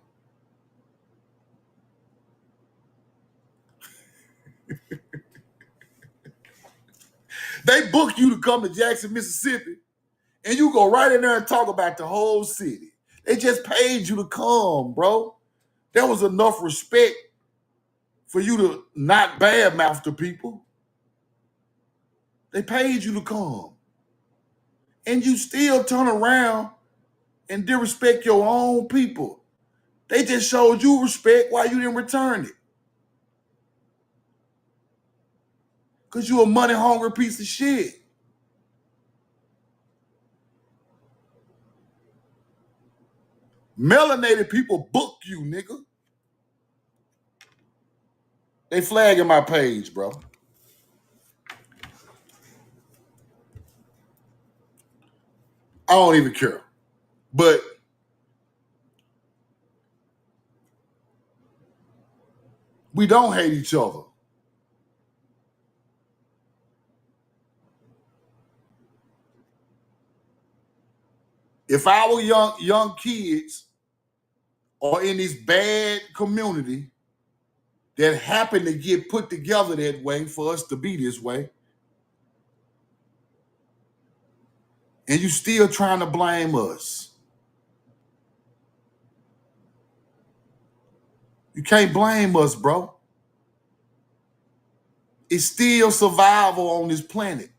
They book you to come to Jackson, Mississippi, and you go right in there and talk about the whole city. They just paid you to come, bro. There was enough respect for you to not badmouth the people. They paid you to come. And you still turn around and disrespect your own people. They just showed you respect while you didn't return it. Because you a money-hungry piece of shit. Melanated people book you, nigga. They flagging my page, bro. I don't even care. But we don't hate each other. If our young kids are in this bad community that happened to get put together that way for us to be this way. And you still trying to blame us. You can't blame us, bro. It's still survival on this planet.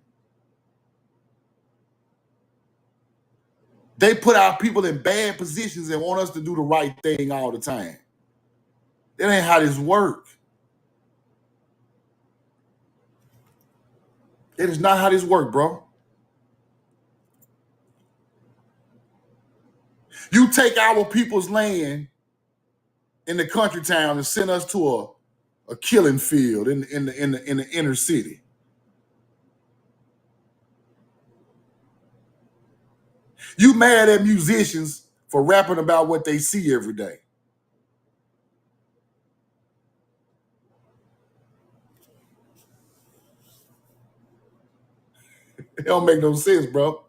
They put our people in bad positions and want us to do the right thing all the time. That ain't how this works. That is not how this works, bro. You take our people's land in the country town and send us to a killing field in the inner city. You mad at musicians for rapping about what they see every day. It don't make no sense, bro.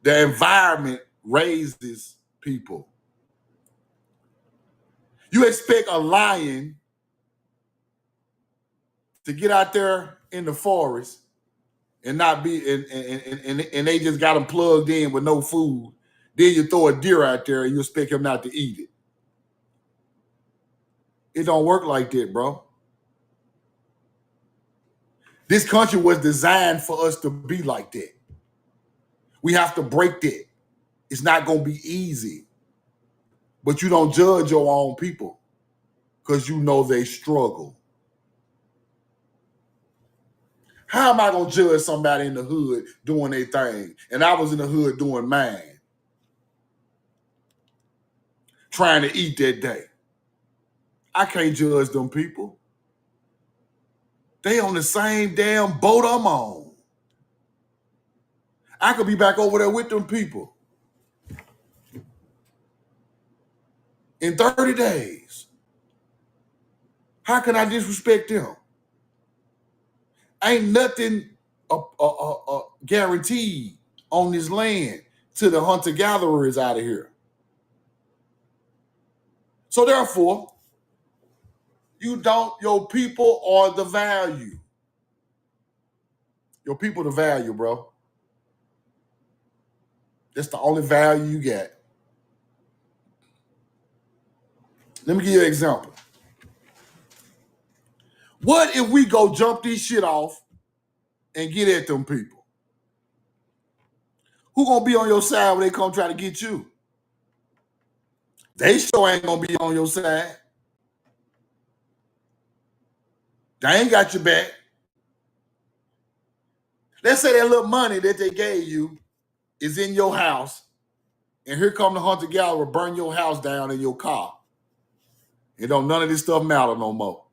The environment raises people. You expect a lion to get out there in the forest and not be and they just got them plugged in with no food. Then you throw a deer out there and you expect him not to eat it. It don't work like that, bro. This country was designed for us to be like that. We have to break that. It's not going to be easy. But you don't judge your own people because you know they struggle. How am I going to judge somebody in the hood doing their thing? And I was in the hood doing mine. Trying to eat that day. I can't judge them people. They on the same damn boat I'm on. I could be back over there with them people in 30 days. How can I disrespect them? Ain't nothing guaranteed on this land till the hunter-gatherers out of here. So therefore, your people are the value. Your people the value, bro. That's the only value you get. Let me give you an example. What if we go jump this shit off and get at them people? Who gonna be on your side when they come try to get you? They sure ain't gonna be on your side. They ain't got your back. Let's say that little money that they gave you is in your house, and here come the hunter-gatherer burn your house down in your car. And don't none of this stuff matter no more.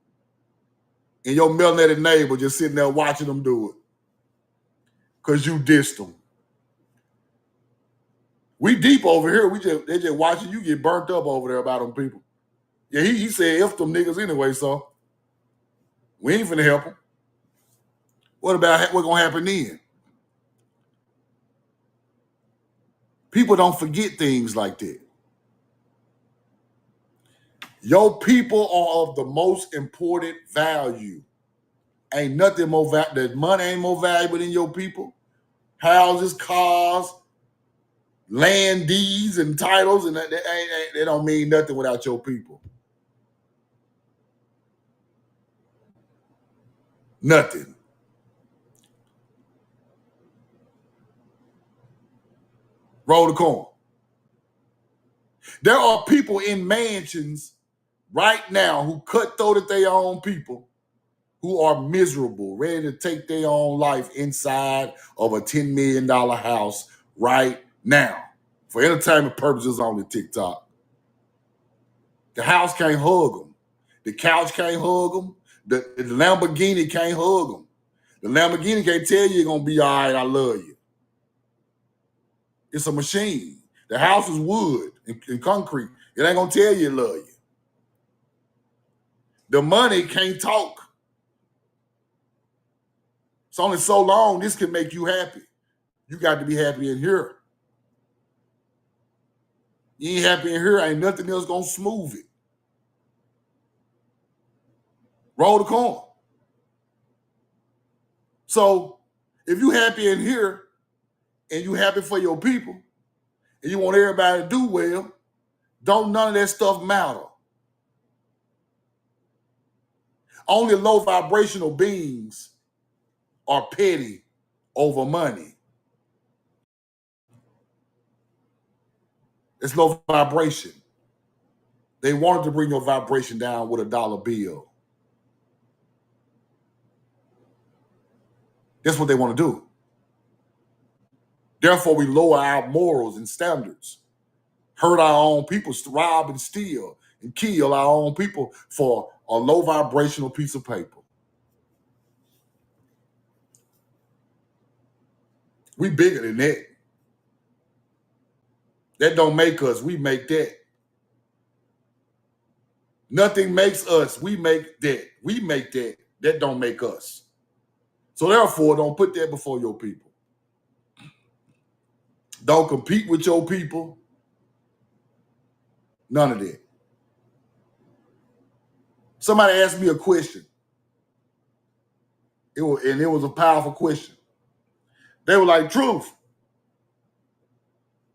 And your melanated neighbor just sitting there watching them do it. Because you dissed them. We deep over here. They just watching you get burnt up over there by them people. Yeah, he said F them niggas anyway, so we ain't finna help them. What gonna happen then? People don't forget things like that. Your people are of the most important value. Ain't nothing more that money ain't more valuable than your people. Houses, cars, land deeds, and titles, and they don't mean nothing without your people. Nothing. Roll the corn. There are people in mansions right now who cutthroat at their own people, who are miserable, ready to take their own life inside of a $10 million house right now for entertainment purposes on the TikTok. The house can't hug them. The couch can't hug them. The Lamborghini can't hug them. The Lamborghini can't tell you you're going to be all right, I love you. It's a machine. The house is wood and concrete. It ain't going to tell you it love you. The money can't talk. It's only so long this can make you happy. You got to be happy in here. You ain't happy in here, ain't nothing else going to smooth it. Roll the coin. So if you happy in here and you happy for your people and you want everybody to do well, don't none of that stuff matter. Only low vibrational beings are petty over money. It's low vibration. They wanted to bring your vibration down with a dollar bill. That's what they want to do. Therefore, we lower our morals and standards, hurt our own people, rob and steal and kill our own people for a low vibrational piece of paper. We bigger than that. That don't make us. We make that. Nothing makes us. We make that. We make that. That don't make us. So therefore, don't put that before your people. Don't compete with your people. None of that. Somebody asked me a question. It was a powerful question. They were like, Truth,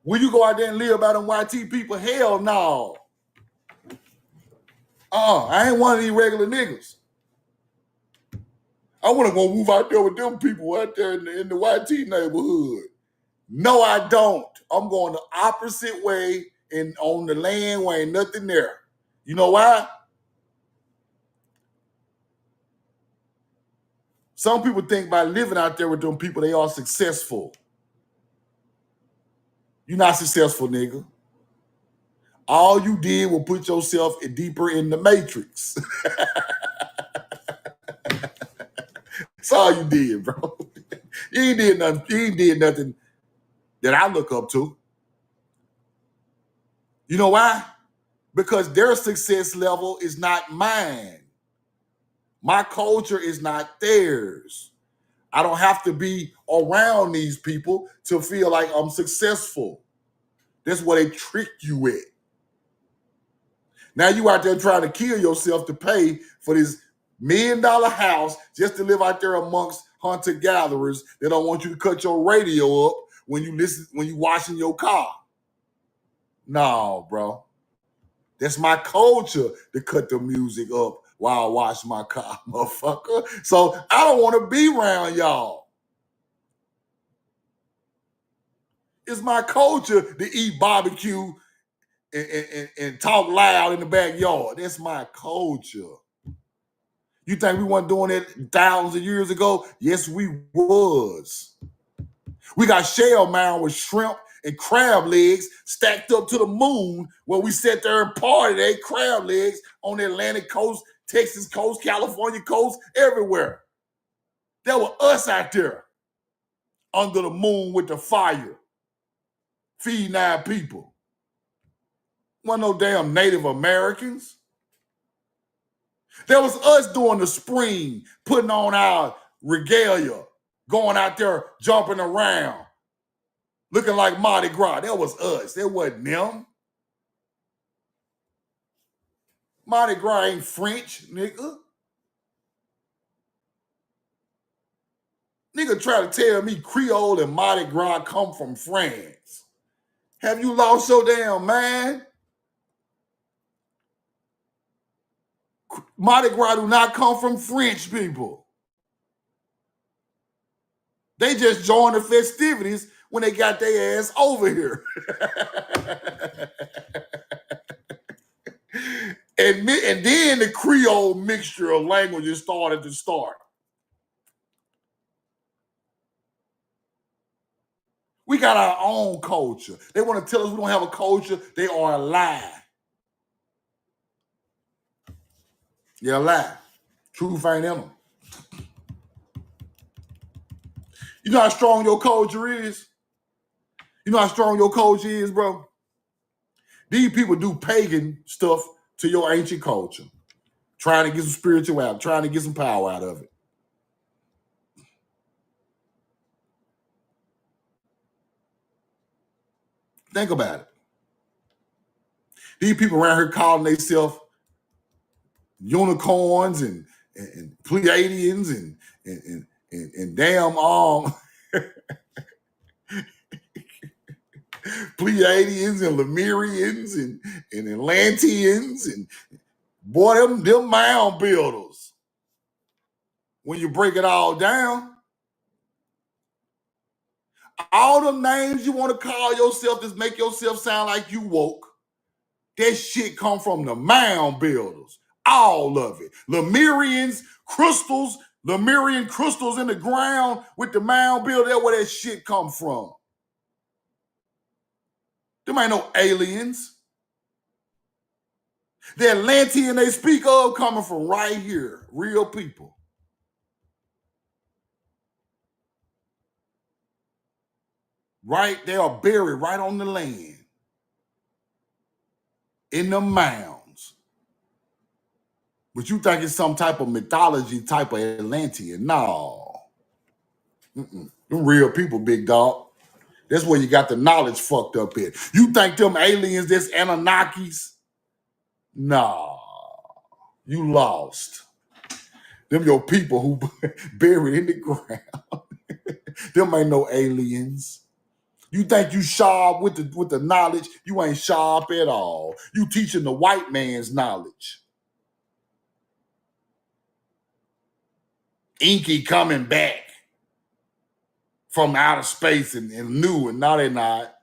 will you go out there and live by them YT people? Hell no. I ain't one of these regular niggas. I want to go move out there with them people out there in the YT neighborhood. No, I don't. I'm going the opposite way and on the land where ain't nothing there. You know why? Some people think by living out there with them people, they are successful. You're not successful, nigga. All you did was put yourself deeper in the matrix. That's all you did, bro. You ain't did nothing. You ain't did nothing that I look up to. You know why? Because their success level is not mine. My culture is not theirs. I don't have to be around these people to feel like I'm successful. That's what they trick you with. Now you out there trying to kill yourself to pay for this $1 million house just to live out there amongst hunter-gatherers that don't want you to cut your radio up when you washing your car. No, bro. That's my culture to cut the music up while I wash my car, motherfucker. So I don't want to be around y'all. It's my culture to eat barbecue and talk loud in the backyard. That's my culture. You think we weren't doing it thousands of years ago? Yes, we was. We got shell mound with shrimp and crab legs stacked up to the moon where we sat there and partied, ate crab legs on the Atlantic coast, Texas coast, California coast, everywhere. That was us out there under the moon with the fire, feeding our people. Wasn't no damn Native Americans. That was us during the spring, putting on our regalia, going out there, jumping around, looking like Mardi Gras. That was us. That wasn't them. Mardi Gras ain't French, nigga. Nigga try to tell me Creole and Mardi Gras come from France. Have you lost your damn mind? Mardi Gras do not come from French people. They just joined the festivities when they got their ass over here. And then the Creole mixture of languages started to start. We got our own culture. They want to tell us we don't have a culture. They are a lie. They're a lie. Truth ain't in them. You know how strong your culture is? You know how strong your culture is, bro? These people do pagan stuff to your ancient culture, trying to get some spirituality, trying to get some power out of it. Think about it. These people around here calling themselves unicorns and and Pleiadians and damn Pleiadians and Lemurians and Atlanteans and boy, them mound builders. When you break it all down, all the names you want to call yourself to make yourself sound like you woke, that shit come from the mound builders. All of it. Lemurian crystals in the ground with the mound builder. That's where that shit come from. Them ain't no aliens. The Atlantean they speak of coming from right here. Real people. Right? They are buried right on the land. In the mounds. But you think it's some type of mythology type of Atlantean. No. Them real people, big dog. That's where you got the knowledge fucked up in. You think them aliens, this Anunnakis? Nah. You lost. Them your people who buried in the ground. Them ain't no aliens. You think you sharp with the knowledge? You ain't sharp at all. You teaching the white man's knowledge. Inky coming back from outer space and new, and now they're not.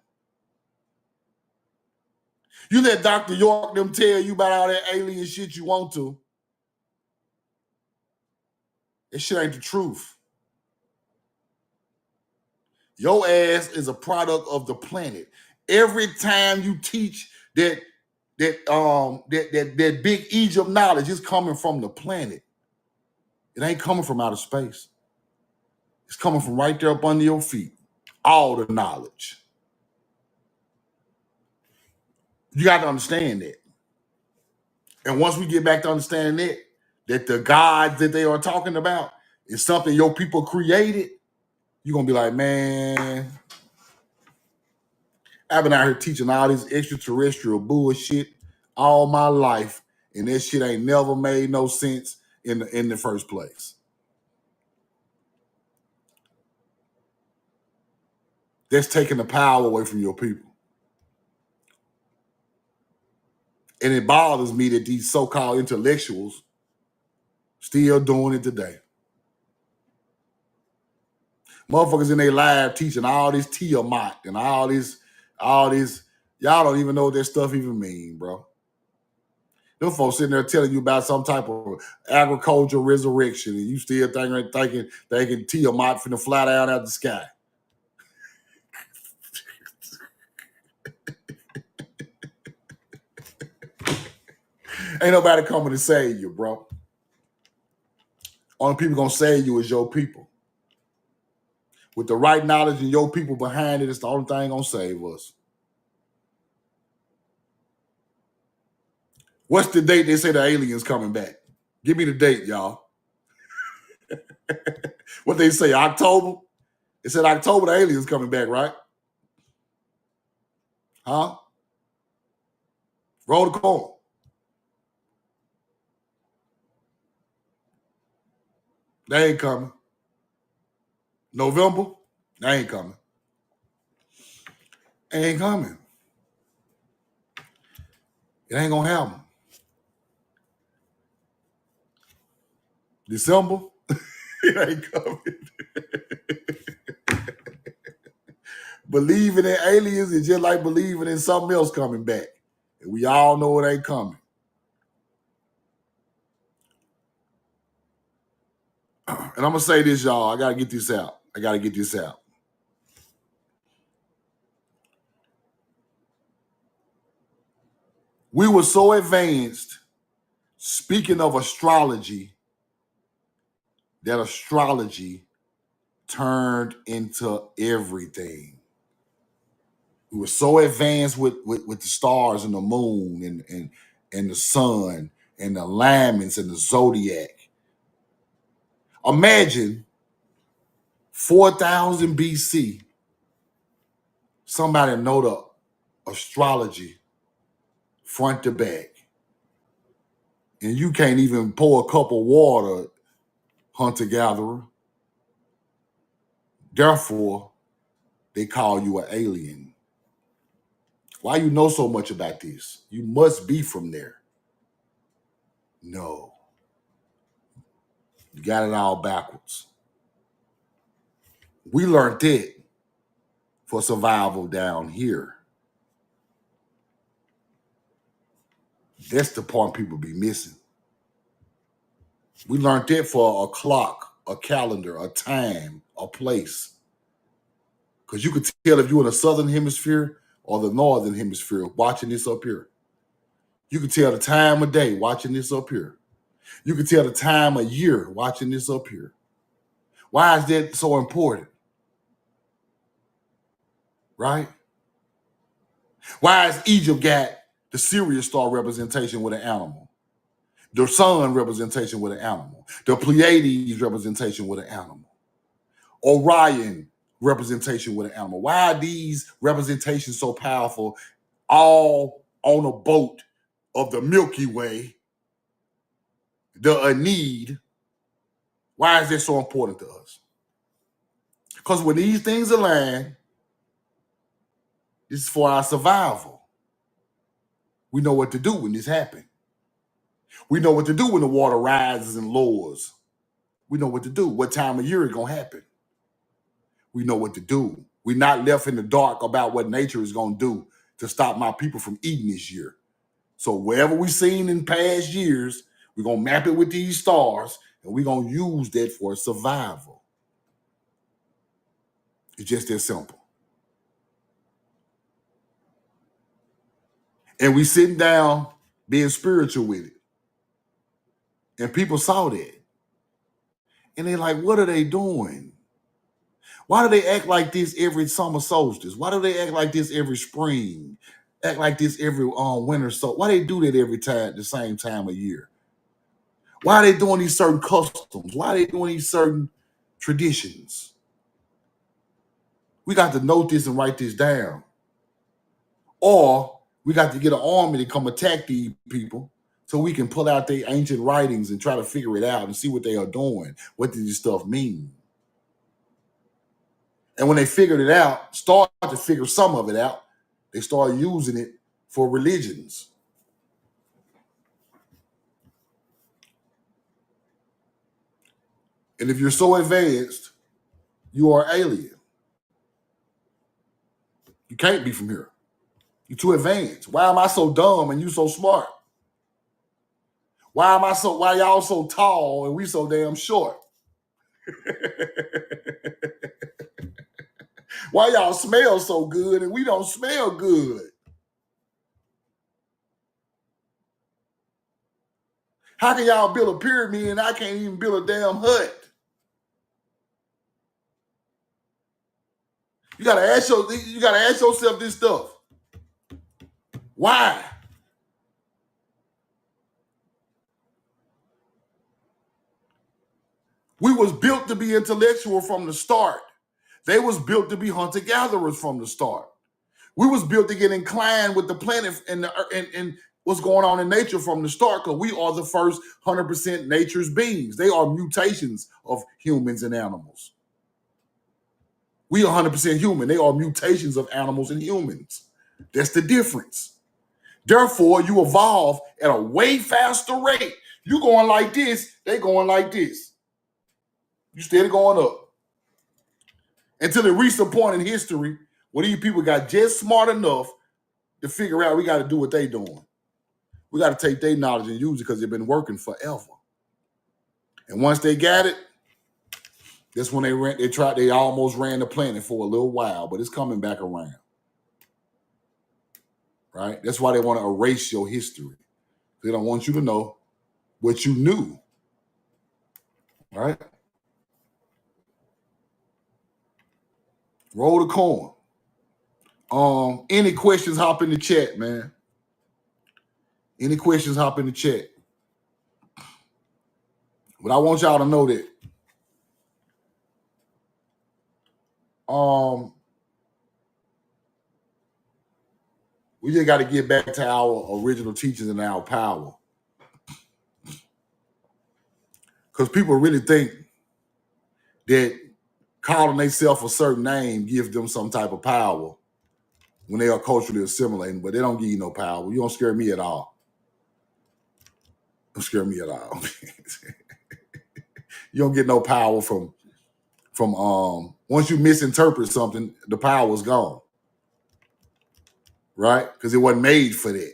You let Dr. York them tell you about all that alien shit you want to. That shit ain't the truth. Your ass is a product of the planet. Every time you teach that big Egypt knowledge is coming from the planet. It ain't coming from outer space. It's coming from right there up under your feet. All the knowledge. You got to understand that. And once we get back to understanding that the gods that they are talking about is something your people created, you're going to be like, man, I've been out here teaching all this extraterrestrial bullshit all my life, and that shit ain't never made no sense in the first place. That's taking the power away from your people. And it bothers me that these so-called intellectuals still doing it today. Motherfuckers in their live teaching all this Tiamat and all this, y'all don't even know what that stuff even mean, bro. Them folks sitting there telling you about some type of agricultural resurrection, and you still thinking Tiamat finna fly down out the sky. Ain't nobody coming to save you, bro. Only people gonna save you is your people. With the right knowledge and your people behind it, it's the only thing gonna save us. What's the date they say the aliens coming back? Give me the date, y'all. What they say, October? They said October the aliens coming back, right? Huh? Roll the coin. They ain't coming. November? They ain't coming. They ain't coming. It ain't gonna happen. December? It ain't coming. Believing in aliens is just like believing in something else coming back. And we all know it ain't coming. And I'm going to say this, y'all. I got to get this out. We were so advanced, speaking of astrology, that astrology turned into everything. We were so advanced with the stars and the moon and the sun and the alignments and the zodiac. Imagine 4,000 BC, somebody know the astrology front to back. and you can't even pour a cup of water, hunter-gatherer. Therefore, they call you an alien. Why you know so much about this? You must be from there. No. You got it all backwards. We learned it for survival down here. That's the part people be missing. We learned it for a clock, a calendar, a time, a place. Because you could tell if you're in the southern hemisphere or the northern hemisphere watching this up here. You could tell the time of day watching this up here. You could tell the time of year watching this up here. Why is that so important? Right? Why is Egypt got the Sirius star representation with an animal? The sun representation with an animal. The Pleiades representation with an animal. Orion representation with an animal. Why are these representations so powerful all on a boat of the Milky Way, the Aeneid? Why is this so important to us? Because when these things align, this is for our survival. We know what to do when this happens. We know what to do when the water rises and lowers. We know what to do. What time of year it's going to happen. We know what to do. We're not left in the dark about what nature is going to do to stop my people from eating this year. So wherever we've seen in past years, we're going to map it with these stars, and we're going to use that for survival. It's just that simple. And we sitting down being spiritual with it. And people saw that. And they're like, what are they doing? Why do they act like this every summer solstice? Why do they act like this every spring? Act like this every winter solstice? Why they do that every time, the same time of year? Why are they doing these certain customs? Why are they doing these certain traditions? We got to note this and write this down. Or we got to get an army to come attack these people so we can pull out their ancient writings and try to figure it out and see what they are doing. What does this stuff mean? And when they figured it out, start to figure some of it out, they start using it for religions. And if you're so advanced, you are alien. You can't be from here. You're too advanced. Why am I so dumb and you so smart? Why y'all so tall and we so damn short? Why y'all smell so good and we don't smell good? How can y'all build a pyramid and I can't even build a damn hut? You gotta ask yourself this stuff. Why? We was built to be intellectual from the start. They was built to be hunter-gatherers from the start. We was built to get inclined with the planet and what's going on in nature from the start, because we are the first 100% nature's beings. They are mutations of humans and animals. We are 100% human. They are mutations of animals and humans. That's the difference. Therefore, you evolve at a way faster rate. You going like this, they going like this. You steady going up. Until it reached a point in history where these people got just smart enough to figure out we got to do what they doing. We got to take their knowledge and use it because they've been working forever. And once they got it, that's when they almost ran the planet for a little while, but it's coming back around. Right? That's why they want to erase your history. They don't want you to know what you knew. Right? Roll the coin. Any questions, hop in the chat, man. Any questions, hop in the chat. But I want y'all to know that we just got to get back to our original teachings and our power. Because people really think that calling themselves a certain name gives them some type of power when they are culturally assimilating, but they don't give you no power. You don't scare me at all. Don't scare me at all. You don't get no power from once you misinterpret something, the power is gone. Right? Because it wasn't made for that.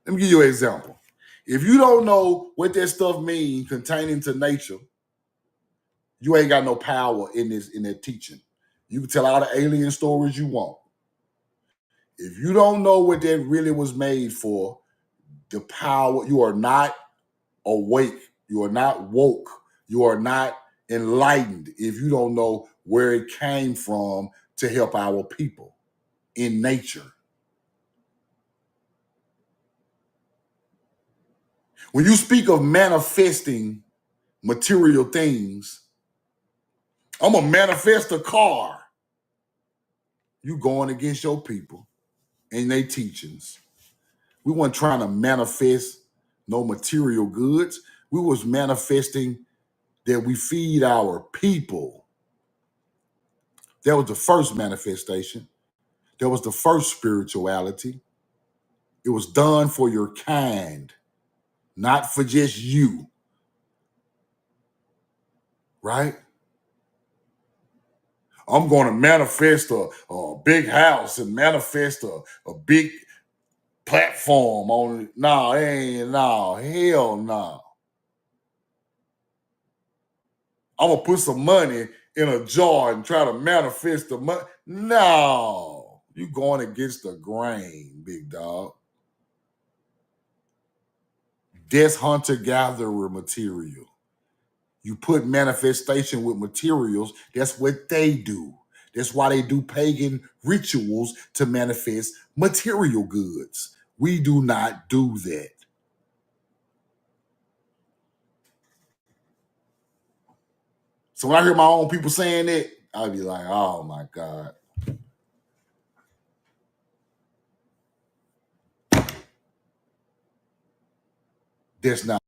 Let me give you an example. If you don't know what that stuff means containing to nature, you ain't got no power in that teaching. You can tell all the alien stories you want. If you don't know what that really was made for, the power, you are not awake. You are not woke. You are not enlightened if you don't know where it came from to help our people in nature. When you speak of manifesting material things, I'm going to manifest a car. You going against your people and their teachings. We weren't trying to manifest no material goods. We was manifesting that we feed our people. That was the first manifestation. That was the first spirituality. It was done for your kind, not for just you. Right? I'm going to manifest a big house and manifest a big platform on it. No, hell no. I'm going to put some money in a jar and try to manifest the money. No, you going against the grain, big dog. That's hunter-gatherer material. You put manifestation with materials, that's what they do. That's why they do pagan rituals to manifest material goods. We do not do that. So when I hear my own people saying that, I'll be like, oh my God. That's not.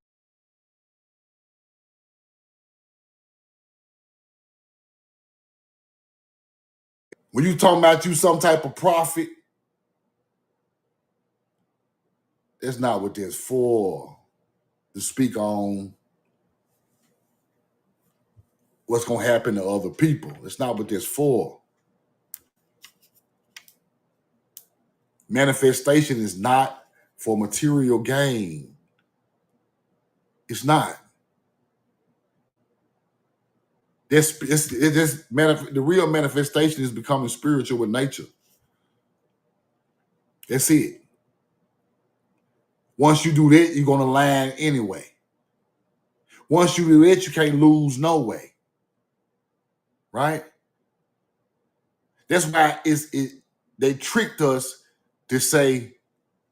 When you talking about you some type of prophet, that's not what that's for. To speak on what's going to happen to other people. That's not what that's for. Manifestation is not for material gain. It's not. The real manifestation is becoming spiritual with nature. That's it. Once you do that, you're going to land anyway. Once you do that, you can't lose no way. Right? That's why they tricked us to say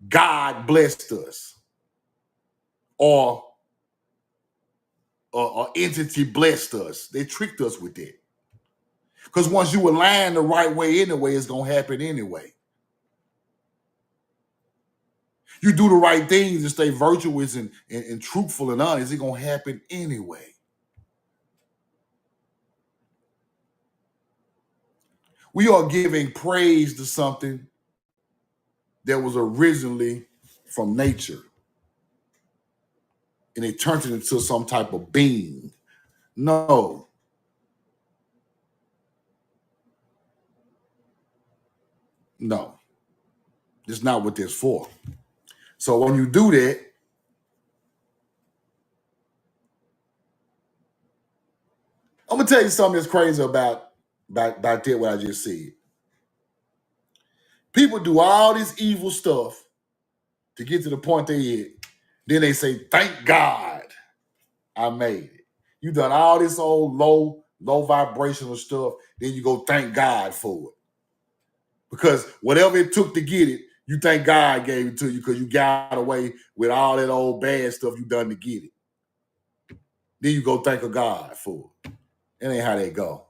God blessed us or entity blessed us. They tricked us with that. Because once you align the right way anyway, it's going to happen anyway. You do the right things and stay virtuous and truthful and honest, it's going to happen anyway. We are giving praise to something that was originally from nature. And it turned it into some type of being. No. No. That's not what this for. So when you do that, I'm gonna tell you something that's crazy about that what I just said. People do all this evil stuff to get to the point they at. Then they say, thank God I made it. You done all this old low vibrational stuff, then you go thank God for it. Because whatever it took to get it, you thank God gave it to you because you got away with all that old bad stuff you done to get it. Then you go thank a God for it. That ain't how they go.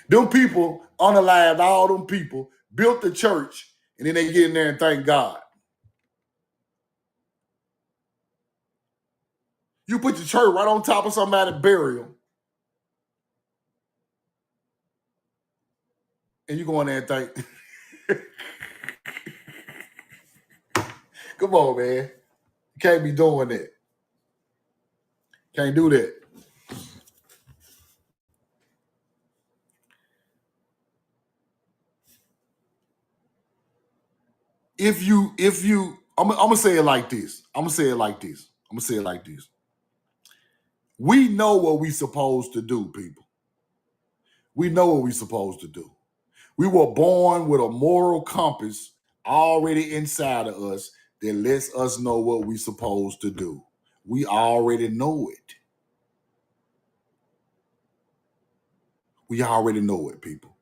Them people unalived all them people, built the church, and then they get in there and thank God. You put your church right on top of somebody's burial, and you go in there and think, come on, man. You can't be doing that. Can't do that. I'm gonna say it like this. We know what we supposed to do, people. We know what we supposed to do. We were born with a moral compass already inside of us that lets us know what we supposed to do. We already know it. We already know it, people.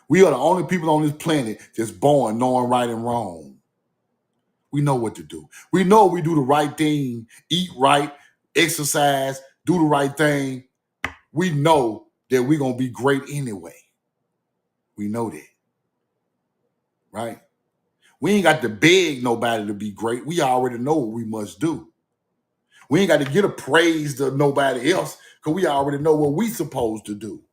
We are the only people on this planet that's born knowing right and wrong. We know what to do. We know we do the right thing, eat right, exercise, do the right thing. We know that we're going to be great anyway. We know that. Right? We ain't got to beg nobody to be great. We already know what we must do. We ain't got to get a praise to nobody else because we already know what we supposed to do.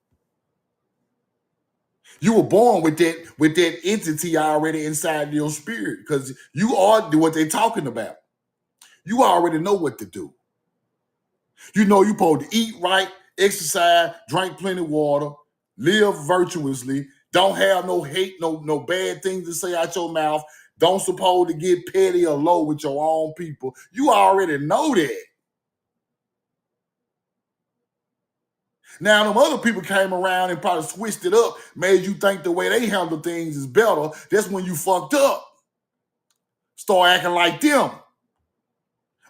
You were born with that entity already inside your spirit because you are what they're talking about. You already know what to do. You know you're supposed to eat right, exercise, drink plenty of water, live virtuously, don't have no hate, no bad things to say out your mouth, don't supposed to get petty or low with your own people. You already know that. Now, them other people came around and probably switched it up, made you think the way they handle things is better. That's when you fucked up. Start acting like them.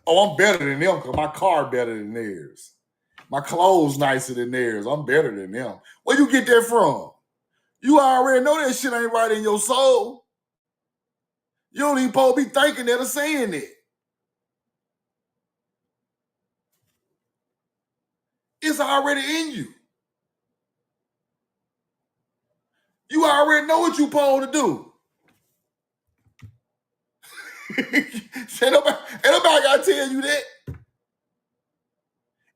Oh, I'm better than them because my car better than theirs. My clothes nicer than theirs. I'm better than them. Where you get that from? You already know that shit ain't right in your soul. You don't even supposed to be thinking that or saying it. It's already in you. You already know what you supposed to do. Ain't nobody got to tell you that.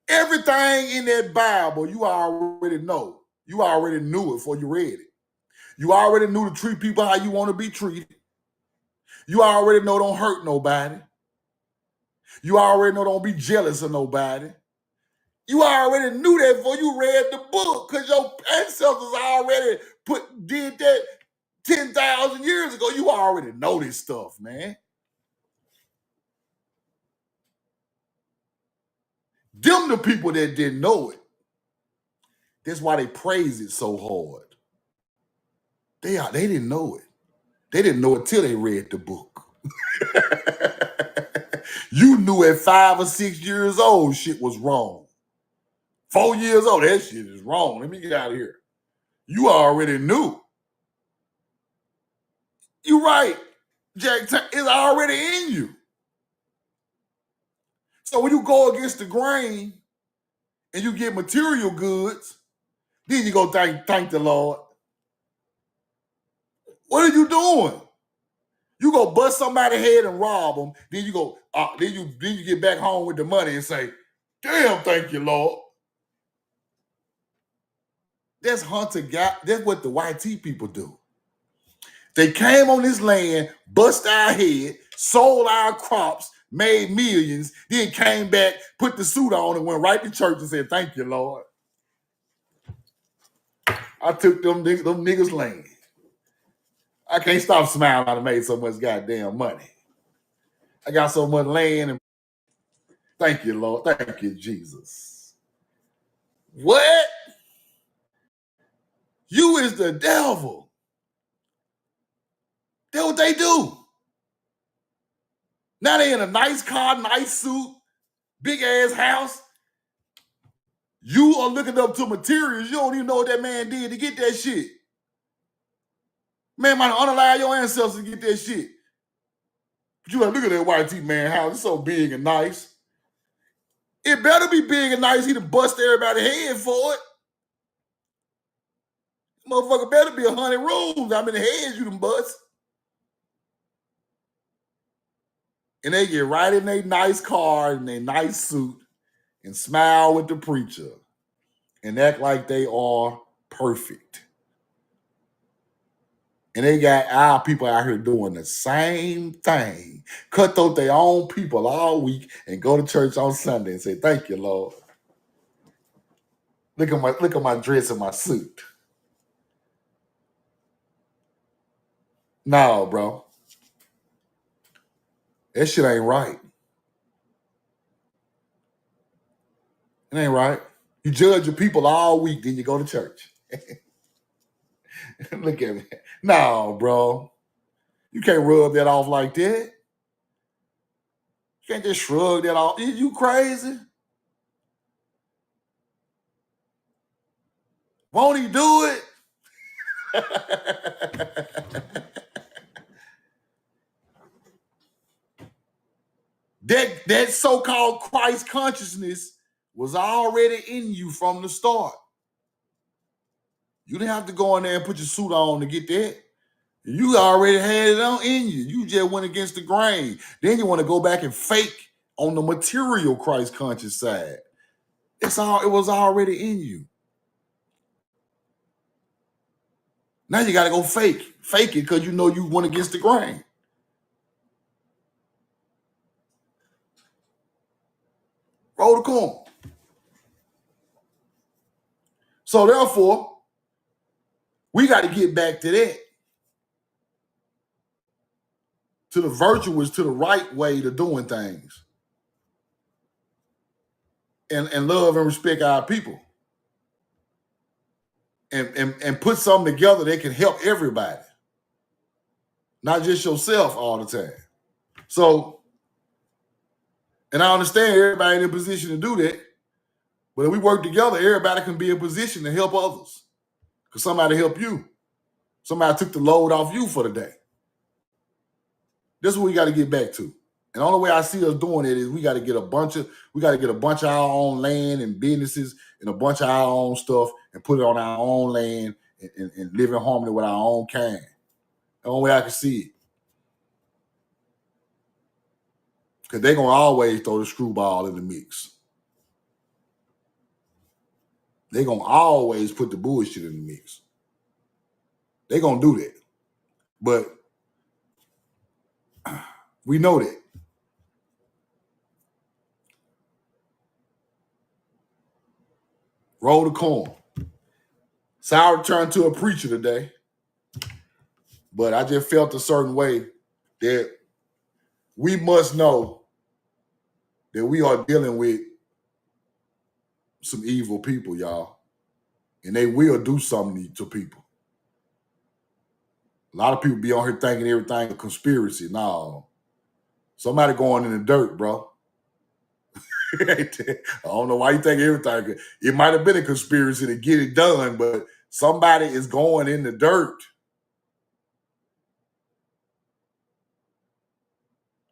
Everything in that Bible, you already know. You already knew it before you read it. You already knew to treat people how you want to be treated. You already know don't hurt nobody. You already know don't be jealous of nobody. You already knew that before you read the book because your ancestors already did that 10,000 years ago. You already know this stuff, man. Them the people that didn't know it. That's why they praise it so hard. They didn't know it. They didn't know it till they read the book. You knew at 5 or 6 years old shit was wrong. 4 years old, that shit is wrong. Let me get out of here. You already knew. You right, Jack. It's already in you. So when you go against the grain and you get material goods, then you go thank the Lord. What are you doing? You go bust somebody's head and rob them. Then you go. Then you get back home with the money and say, "Damn, thank you, Lord." That's hunter guy. That's what the YT people do. They came on this land, bust our head, sold our crops, made millions, then came back, put the suit on, and went right to church and said, "Thank you, Lord. I took them niggas' land. I can't stop smiling. I made so much goddamn money. I got so much land. And thank you, Lord. Thank you, Jesus." What? You is the devil. That's what they do. Now they in a nice car, nice suit, big ass house. You are looking up to materials. You don't even know what that man did to get that shit. Man might unallow your ancestors to get that shit. But you like, look at that white tee man house. It's so big and nice. It better be big and nice. He done bust everybody's head for it. Motherfucker better be 100 rooms. How many heads you done bust? And they get right in their nice car and their nice suit and smile with the preacher and act like they are perfect. And they got our people out here doing the same thing. Cut out their own people all week and go to church on Sunday and say, "Thank you, Lord. Look at my dress and my suit." No, bro. That shit ain't right. It ain't right. You judge your people all week, then you go to church. Look at me. No, bro. You can't rub that off like that. You can't just shrug that off. You crazy? Won't he do it? That so-called Christ consciousness was already in you from the start. You didn't have to go in there and put your suit on to get that. You already had it on in you. You just went against the grain. Then you want to go back and fake on the material Christ conscious side. It was already in you. Now you got to go fake it because you know you went against the grain. Roll the corn. So therefore, we got to get back to that. To the virtuous, to the right way to doing things. And love and respect our people. And put something together that can help everybody. Not just yourself all the time. So, and I understand everybody in a position to do that. But if we work together, everybody can be in a position to help others. Because somebody helped you. Somebody took the load off you for the day. This is what we got to get back to. And the only way I see us doing it is we got to get a bunch of our own land and businesses and a bunch of our own stuff and put it on our own land and live in harmony with our own kind. The only way I can see it. Because they're going to always throw the screwball in the mix. They're going to always put the bullshit in the mix. They're going to do that. But we know that. Roll the corn. So I returned to a preacher today. But I just felt a certain way that we must know that we are dealing with some evil people, y'all. And they will do something to people. A lot of people be on here thinking everything a conspiracy. No. Somebody going in the dirt, bro. I don't know why you think everything. It might have been a conspiracy to get it done, but somebody is going in the dirt.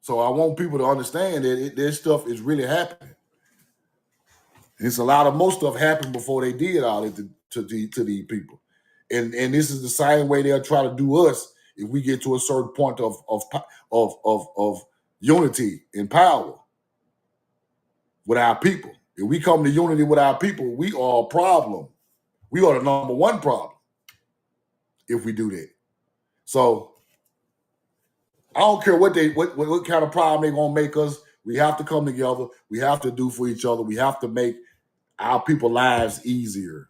So I want people to understand that this stuff is really happening. It's a lot of most stuff happened before they did all it to these people. And this is the same way they'll try to do us if we get to a certain point of unity and power with our people. If we come to unity with our people, we are a problem. We are the number one problem if we do that. So I don't care what kind of problem they're gonna make us. We have to come together. We have to do for each other. We have to make our people's lives easier.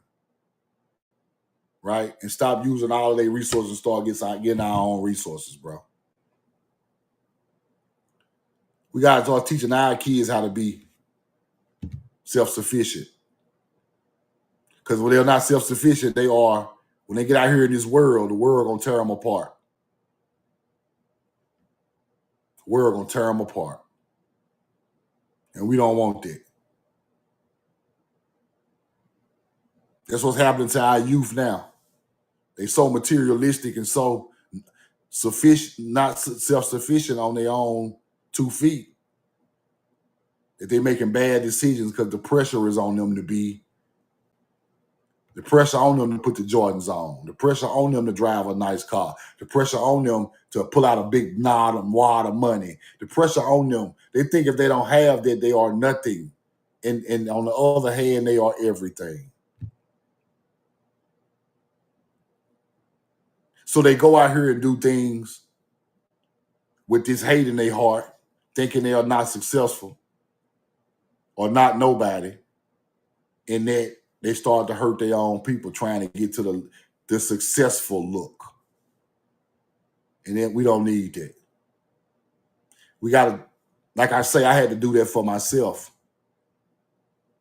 Right? And stop using all of their resources and start getting our own resources, bro. We got to start teaching our kids how to be self-sufficient. Because when they're not self-sufficient, when they get out here in this world, the world going to tear them apart. The world going to tear them apart. And we don't want that. That's what's happening to our youth now. They so materialistic and so sufficient, not self-sufficient on their own 2 feet, that they're making bad decisions because the pressure is on them to be The pressure on them to put the Jordans on. The pressure on them to drive a nice car. The pressure on them to pull out a big wad of money. The pressure on them. They think if they don't have that, they are nothing. And on the other hand, they are everything. So they go out here and do things with this hate in their heart, thinking they are not successful or not nobody. And that they start to hurt their own people trying to get to the successful look. And then we don't need that. We got to, like I say, I had to do that for myself.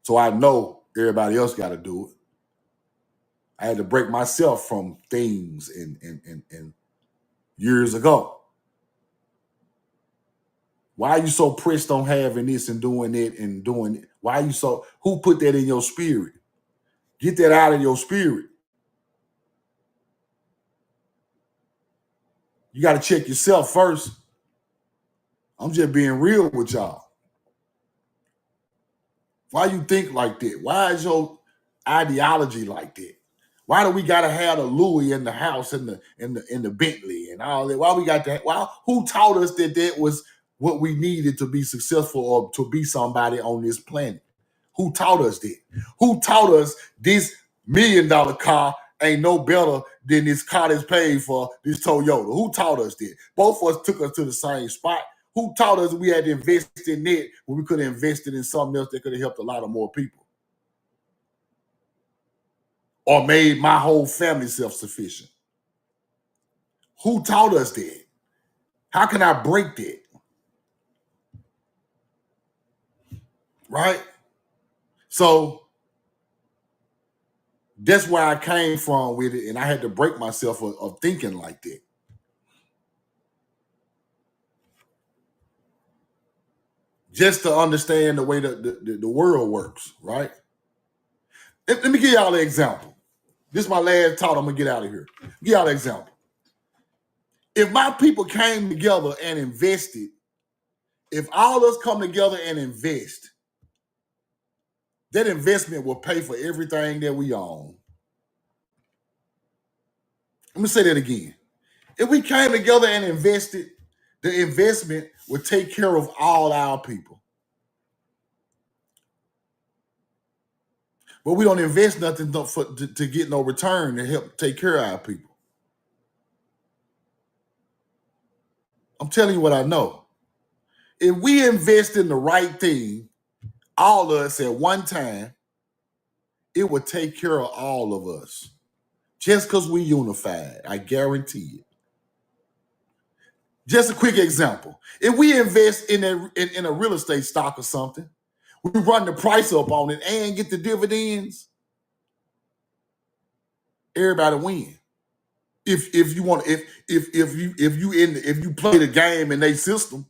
So I know everybody else got to do it. I had to break myself from things and years ago. Why are you so pressed on having this and doing it and doing it? Why are you so, who put that in your spirit? Get that out of your spirit. You got to check yourself first. I'm just being real with y'all. Why you think like that? Why is your ideology like that? Why do we gotta have the Louis in the house and the Bentley and all that? Why we got that? Why who taught us that was what we needed to be successful or to be somebody on this planet? Who taught us that? Who taught us this $1 million car ain't no better than this car that's paid for this Toyota? Who taught us that? Both of us took us to the same spot. Who taught us we had to invest in it when we could have invested in something else that could have helped a lot of more people? Or made my whole family self-sufficient? Who taught us that? How can I break that? Right? So that's where I came from with it, and I had to break myself of thinking like that. Just to understand the way the world works, right? Let me give y'all an example. This is my last thought. I'm going to get out of here. Give y'all an example. If my people came together and invested, if all of us come together and invest, that investment will pay for everything that we own. Let me say that again. If we came together and invested, the investment would take care of all our people. But we don't invest nothing to get no return to help take care of our people. I'm telling you what I know. If we invest in the right thing, all of us at one time, it would take care of all of us. Just because we unified, I guarantee it. Just a quick example. If we invest in a real estate stock or something, we run the price up on it and get the dividends, everybody win. If you want, if you play the game in their system,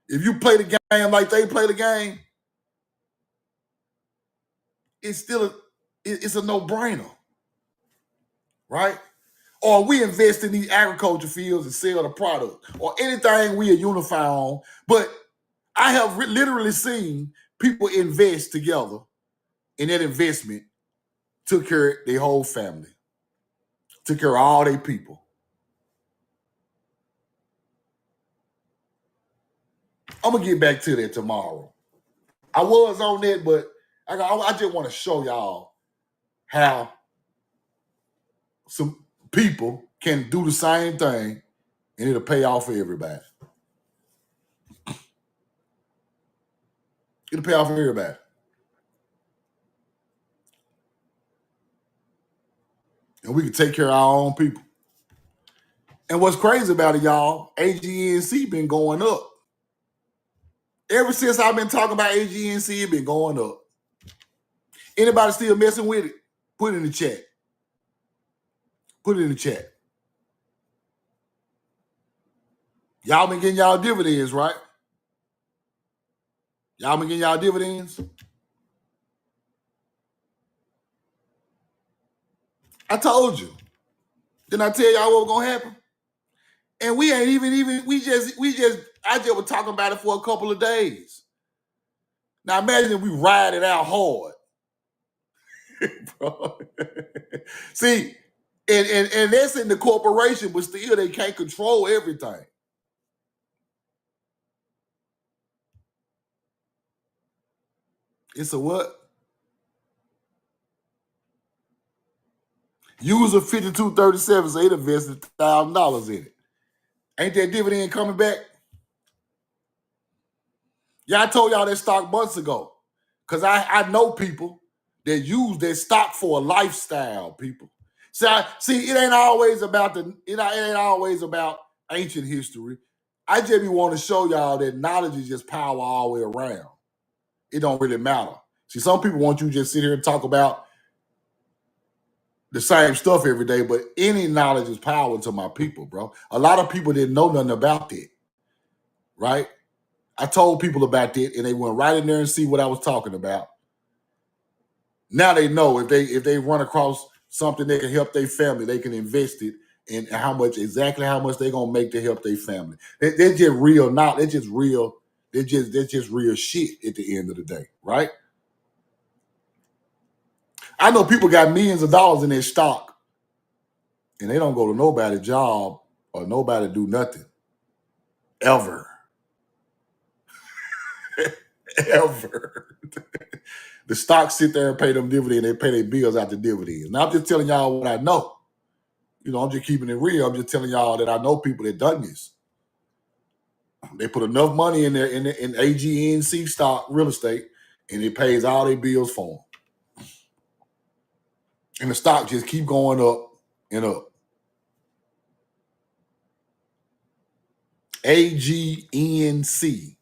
if you play the game like they play the game, it's a no-brainer, right? Or we invest in these agriculture fields and sell the product, or anything we are unified on. But I have literally seen people invest together, and that investment took care of their whole family, took care of all their people. I'm gonna get back to that tomorrow. I was on that, but I just want to show y'all how some people can do the same thing and it'll pay off for everybody. It'll pay off for everybody. And we can take care of our own people. And what's crazy about it, y'all, AGNC been going up. Ever since I've been talking about AGNC, it been going up. Anybody still messing with it? Put it in the chat. Put it in the chat. Y'all been getting y'all dividends, right? Y'all been getting y'all dividends? I told you. Didn't I tell y'all what was gonna happen? And we ain't even I just was talking about it for a couple of days. Now imagine if we ride it out hard. Bro. See, and that's in the corporation, but still they can't control everything. It's a what? User 5237 say it invested $1,000 in it. Ain't that dividend coming back? Yeah, I told y'all that stock months ago. Because I know people that use that stock for a lifestyle, people. See, it ain't always about it ain't always about ancient history. I just want to show y'all that knowledge is just power all the way around. It don't really matter. See, some people want you to just sit here and talk about the same stuff every day, but any knowledge is power to my people, bro. A lot of people didn't know nothing about that, right? I told people about that, and they went right in there and see what I was talking about. Now they know if they run across something that can help their family, they can invest it in exactly how much they're gonna make to help their family. They're just real, they're just real. They're just real shit at the end of the day, right? I know people got millions of dollars in their stock, and they don't go to nobody's job or nobody do nothing ever, ever. The stocks sit there and pay them dividends. They pay their bills out the dividends. Now I'm just telling y'all what I know. You know, I'm just keeping it real. I'm just telling y'all that I know people that done this. They put enough money in there in AGNC stock real estate, and it pays all their bills for them. And the stock just keep going up and up. AGNC.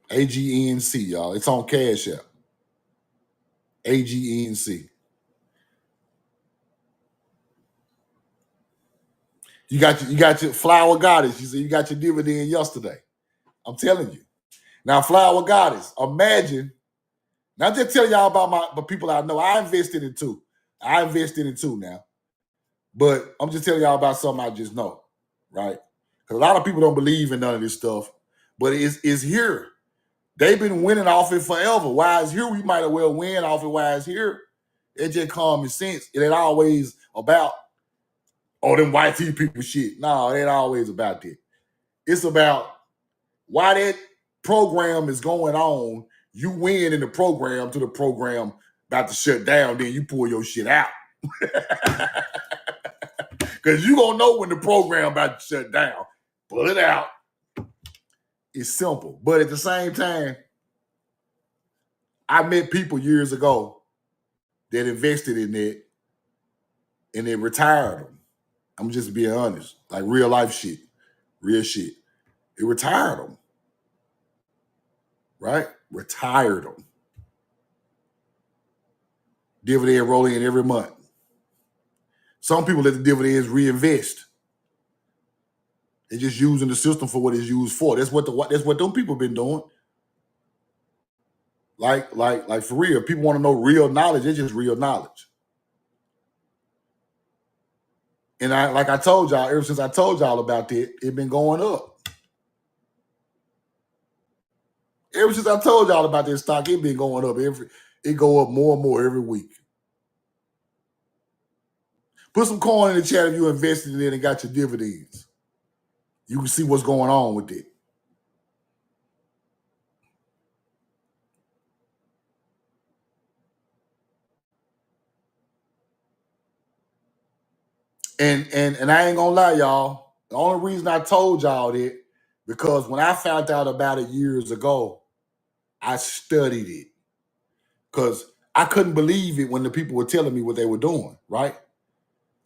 AGNC, y'all. It's on Cash App. AGNC. You got your Flower Goddess. You said you got your dividend yesterday. I'm telling you. Now, Flower Goddess, imagine. Now, I'm just telling y'all about the people I know. I invested in two. I invested in two now. But I'm just telling y'all about something I just know, right? Because a lot of people don't believe in none of this stuff. But it's here. They've been winning off it forever. Why it's here, we might as well win off it. Why it's here, it's just common sense. It ain't always about, oh, them white people shit. No, it ain't always about that. It's about why that program is going on. You win in the program to the program about to shut down, then you pull your shit out. Because you gonna know when the program about to shut down. Pull it out. It's simple. But at the same time, I met people years ago that invested in it and they retired them. I'm just being honest. Like real life shit. Real shit. It retired them. Right? Retired them. Dividend rolling in every month. Some people let the dividends reinvest. They're just using the system for what it's used for. That's what them people been doing. Like for real. People want to know real knowledge. It's just real knowledge. And like I told y'all, ever since I told y'all about that, it's been going up. Ever since I told y'all about this stock, it been going up. It go up more and more every week. Put some coin in the chat if you invested in it and got your dividends. You can see what's going on with it. And I ain't gonna lie, y'all. The only reason I told y'all that, because when I found out about it years ago, I studied it. Because I couldn't believe it when the people were telling me what they were doing, right?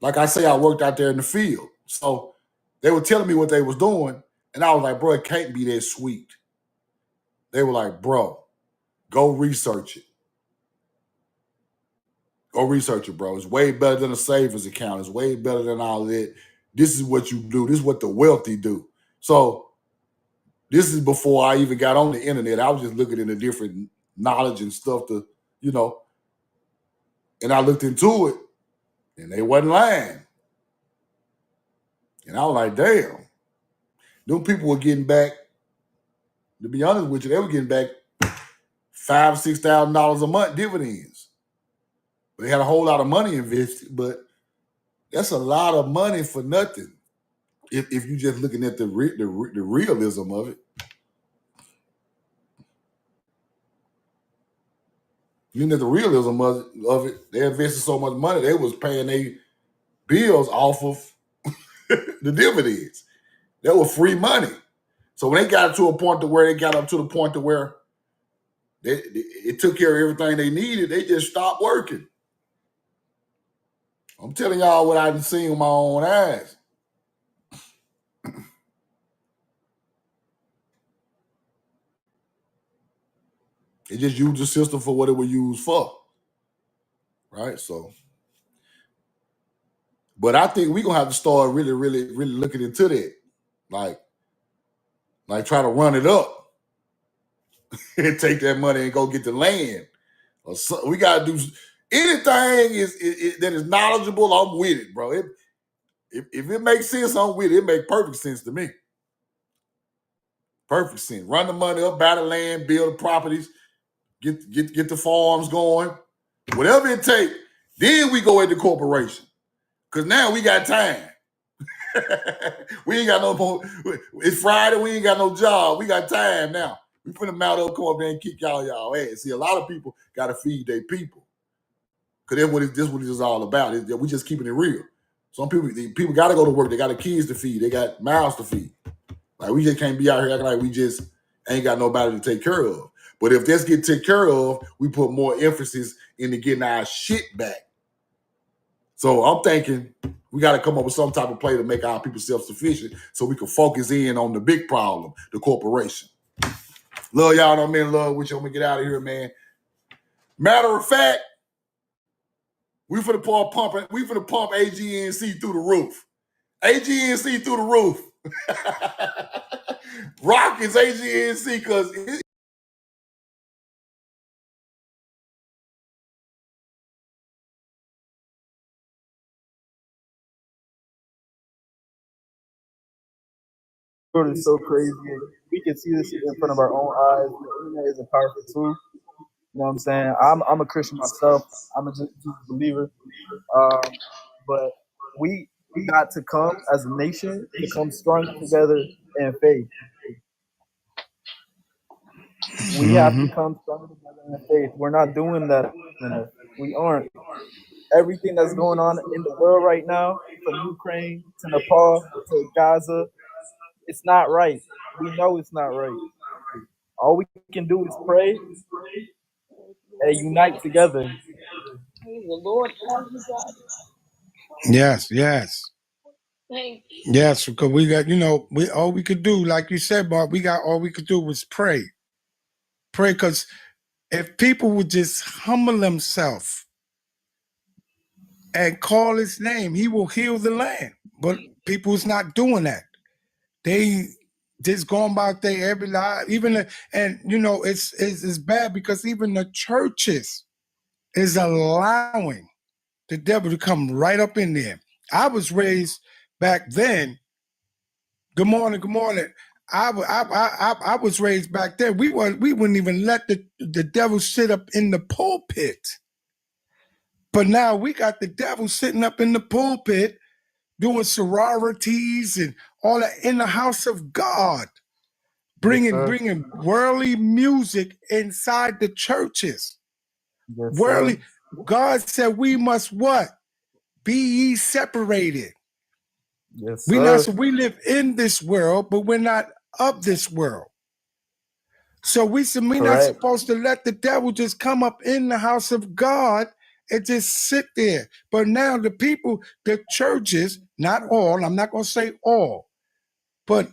Like I say, I worked out there in the field. So they were telling me what they was doing, and I was like, bro, it can't be that sweet. They were like, bro, go research it. Go research it, bro. It's way better than a savings account. It's way better than all that. This is what you do. This is what the wealthy do. So this is before I even got on the internet. I was just looking into different knowledge and stuff to, and I looked into it, and they wasn't lying. And I was like, damn. Them people were getting back, to be honest with you, they were getting back $5,000 to $6,000 a month dividends. They had a whole lot of money invested, but that's a lot of money for nothing. If you're just looking at the realism of it. Looking at the realism of it, they invested so much money, they was paying their bills off of the dividends. That was free money. So when they got to a point to where it took care of everything they needed, they just stopped working. I'm telling y'all what I've seen with my own eyes. It just used the system for what it was used for. Right? So, but I think we're gonna have to start really looking into that. Like try to run it up and take that money and go get the land. Or so, we gotta do anything that is knowledgeable. I'm with it, bro. If it makes sense, I'm with it. It makes perfect sense to me. Perfect sense. Run the money up, buy the land, build the properties, get the farms going, whatever it takes. Then we go into corporation, because now we got time. We ain't got no more. It's Friday. We ain't got no job. We got time now. We finna mount up, come up there and kick y'all ass. See, a lot of people got to feed their people, because that's what it's all about. We just keeping it real. Some people got to go to work. They got the kids to feed. They got mouths to feed. Like, we just can't be out here acting like we just ain't got nobody to take care of. But if this get taken care of, we put more emphasis into getting our shit back. So I'm thinking we got to come up with some type of play to make our people self-sufficient so we can focus in on the big problem, the corporation. Love y'all. I'm in love with you. I'm going to get out of here, man. Matter of fact, we finna pump AGNC through the roof. AGNC through the roof. Rock is AGNC because it's so crazy. We can see this in front of our own eyes. The internet is a powerful tool. You know what I'm saying? I'm a Christian myself. I'm a Jesus believer. But we got to come as a nation to come strong together in faith. We have to come stronger together in faith. We're not doing that. We aren't. Everything that's going on in the world right now, from Ukraine to Nepal to Gaza, it's not right. We know it's not right. All we can do is pray and unite together. Praise the Lord. Yes. Yes, because we got, all we could do, like you said, Mark, all we could do was pray. Pray, because if people would just humble themselves and call his name, he will heal the land. But people's not doing that. They just going about their every life. It's bad because even the churches is allowing the devil to come right up in there. I was raised back then. Good morning. I was raised back then. We wouldn't even let the devil sit up in the pulpit. But now we got the devil sitting up in the pulpit doing sororities and all that in the house of God, bringing worldly music inside the churches. Yes, worldly. God said we must what? Be ye separated. Yes, We live in this world, but we're not of this world. So we're not supposed to let the devil just come up in the house of God and just sit there. But now the people, the churches, not all, I'm not going to say all, but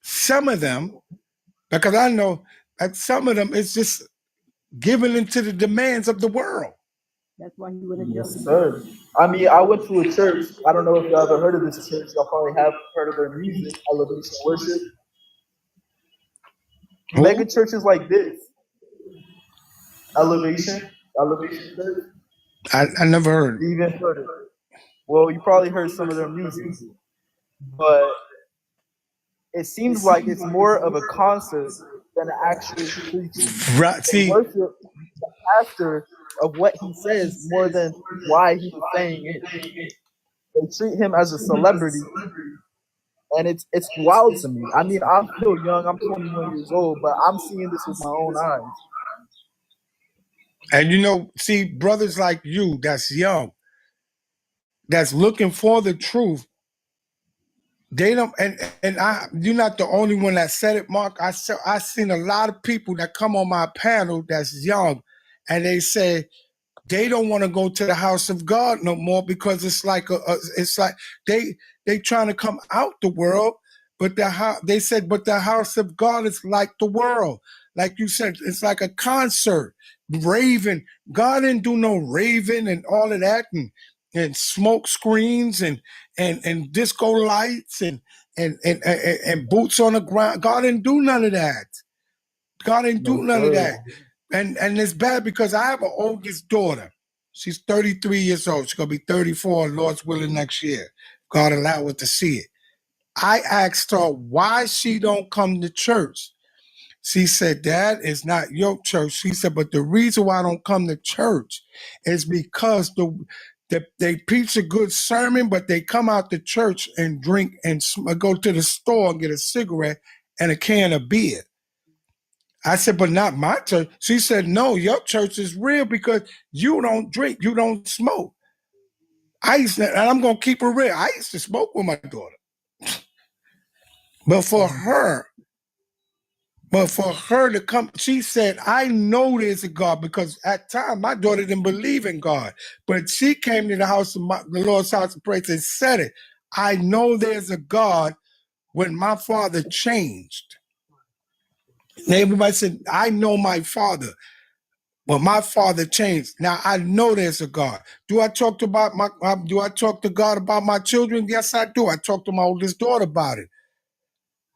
some of them, because I know that some of them is just giving into the demands of the world. That's why he would have Yes, sir. I mean, I went to a church. I don't know if y'all ever heard of this church. Y'all probably have heard of their music, Elevation Worship. Mega churches like this. Elevation Church. I never heard. You even heard it. Well, you probably heard some of their music. But it seems like it's more of a concert than the actual preaching. Right. They See, worship the pastor of what he says more than why he's saying it. They treat him as a celebrity, and it's wild to me. I mean, I'm still young. I'm 21 years old, but I'm seeing this with my own eyes. and you know, see, brothers like you that's young, that's looking for the truth, they don't, and you're not the only one that said it, Mark. I seen a lot of people that come on my panel that's young, and they say they don't want to go to the house of God no more because it's like it's like they trying to come out the world, but they said, but the house of God is like the world. Like you said, it's like a concert, raving. God didn't do no raving and all of that, and smoke screens and disco lights and boots on the ground. God didn't do none of that. God didn't do none of that. And it's bad because I have an oldest daughter. She's 33 years old. She's going to be 34, Lord's willing, next year. God allow her to see it. I asked her why she don't come to church. She said, Dad, it's not your church. She said, but the reason why I don't come to church is because they preach a good sermon, but they come out to church and drink and go to the store and get a cigarette and a can of beer. I said, but not my church. She said, no, your church is real because you don't drink, you don't smoke. And I'm going to keep it real. I used to smoke with my daughter. But for her to come, she said, I know there's a God because at time my daughter didn't believe in God. But she came to the house of the Lord's house of praise and said it. I know there's a God when my father changed. And everybody said, I know my father. Well, my father changed. Now I know there's a God. Do I talk to God about my children? Yes, I do. I talk to my oldest daughter about it.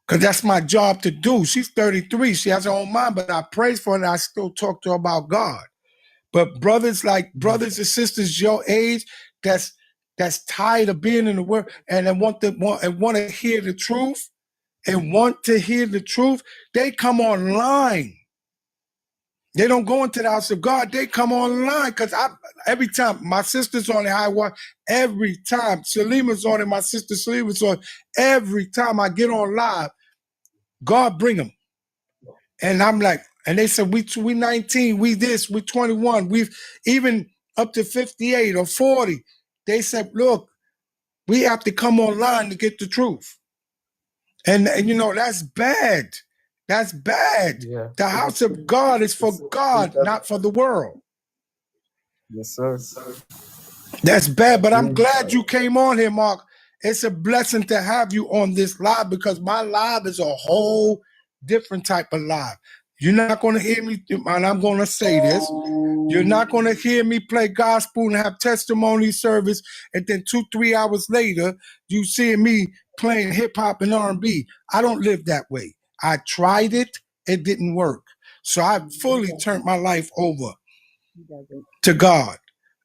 Because that's my job to do. She's 33. She has her own mind, but I praise for her and I still talk to her about God. But brothers and sisters your age, that's tired of being in the world and want to hear the truth they come online. They don't go into the house of God. They come online because every time my sister's on the highway, every time Salima's on it, my sister Salima's on. Every time I get on live, God bring them, and I'm like, and they said we 19, we this, we 21, we've even up to 58 or 40. They said, look, we have to come online to get the truth, and you know that's bad. That's bad. Yeah. The house of God is for God, not for the world. Yes, sir. That's bad, but I'm glad you came on here, Mark. It's a blessing to have you on this live because my live is a whole different type of live. You're not going to hear me, and I'm going to say this. You're not going to hear me play gospel and have testimony service, and then 2-3 hours later, you see me playing hip hop and R&B. I don't live that way. I tried it. It didn't work. So I fully turned my life over to God.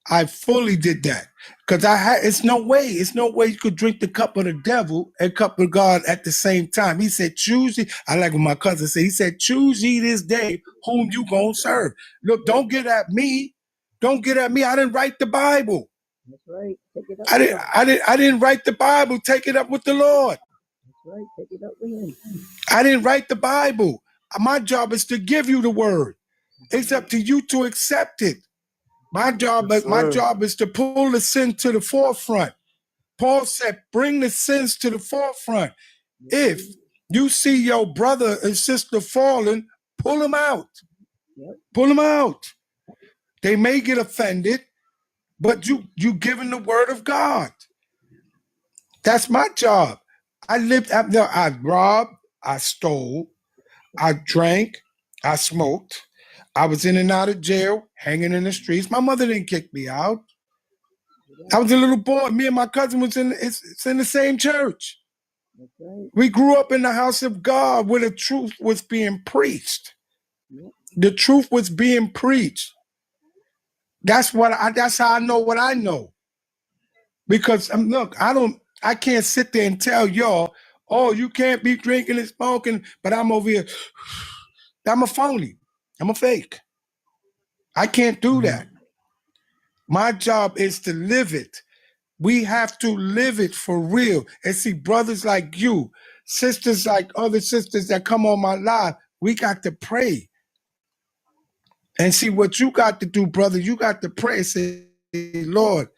I fully did that because it's no way you could drink the cup of the devil and cup of God at the same time. He said, choose ye. I like what my cousin said. He said, choose ye this day whom you gonna serve. Look, don't get at me. Don't get at me. I didn't write the Bible. That's right. Take it up. I didn't write the Bible. Take it up with the Lord. That's right. Take it up with him. I didn't write the Bible. My job is to give you the word. It's up to you to accept it. My job is to pull the sin to the forefront. Paul said, bring the sins to the forefront. If you see your brother and sister falling, pull them out. Pull them out. They may get offended, but you giving the word of God. That's my job. I robbed, I stole, I drank, I smoked. I was in and out of jail, hanging in the streets. My mother didn't kick me out. I was a little boy. Me and my cousin was in the same church. Right. We grew up in the house of God where the truth was being preached. Yep. The truth was being preached. That's how I know what I know. Because look, I can't sit there and tell y'all, oh, you can't be drinking and smoking, but I'm over here. I'm a phony. I'm a fake. I can't do that. My job is to live it. We have to live it for real and see brothers like you, sisters like other sisters that come on my live. We got to pray and see what you got to do, brother. You got to pray and say, Lord,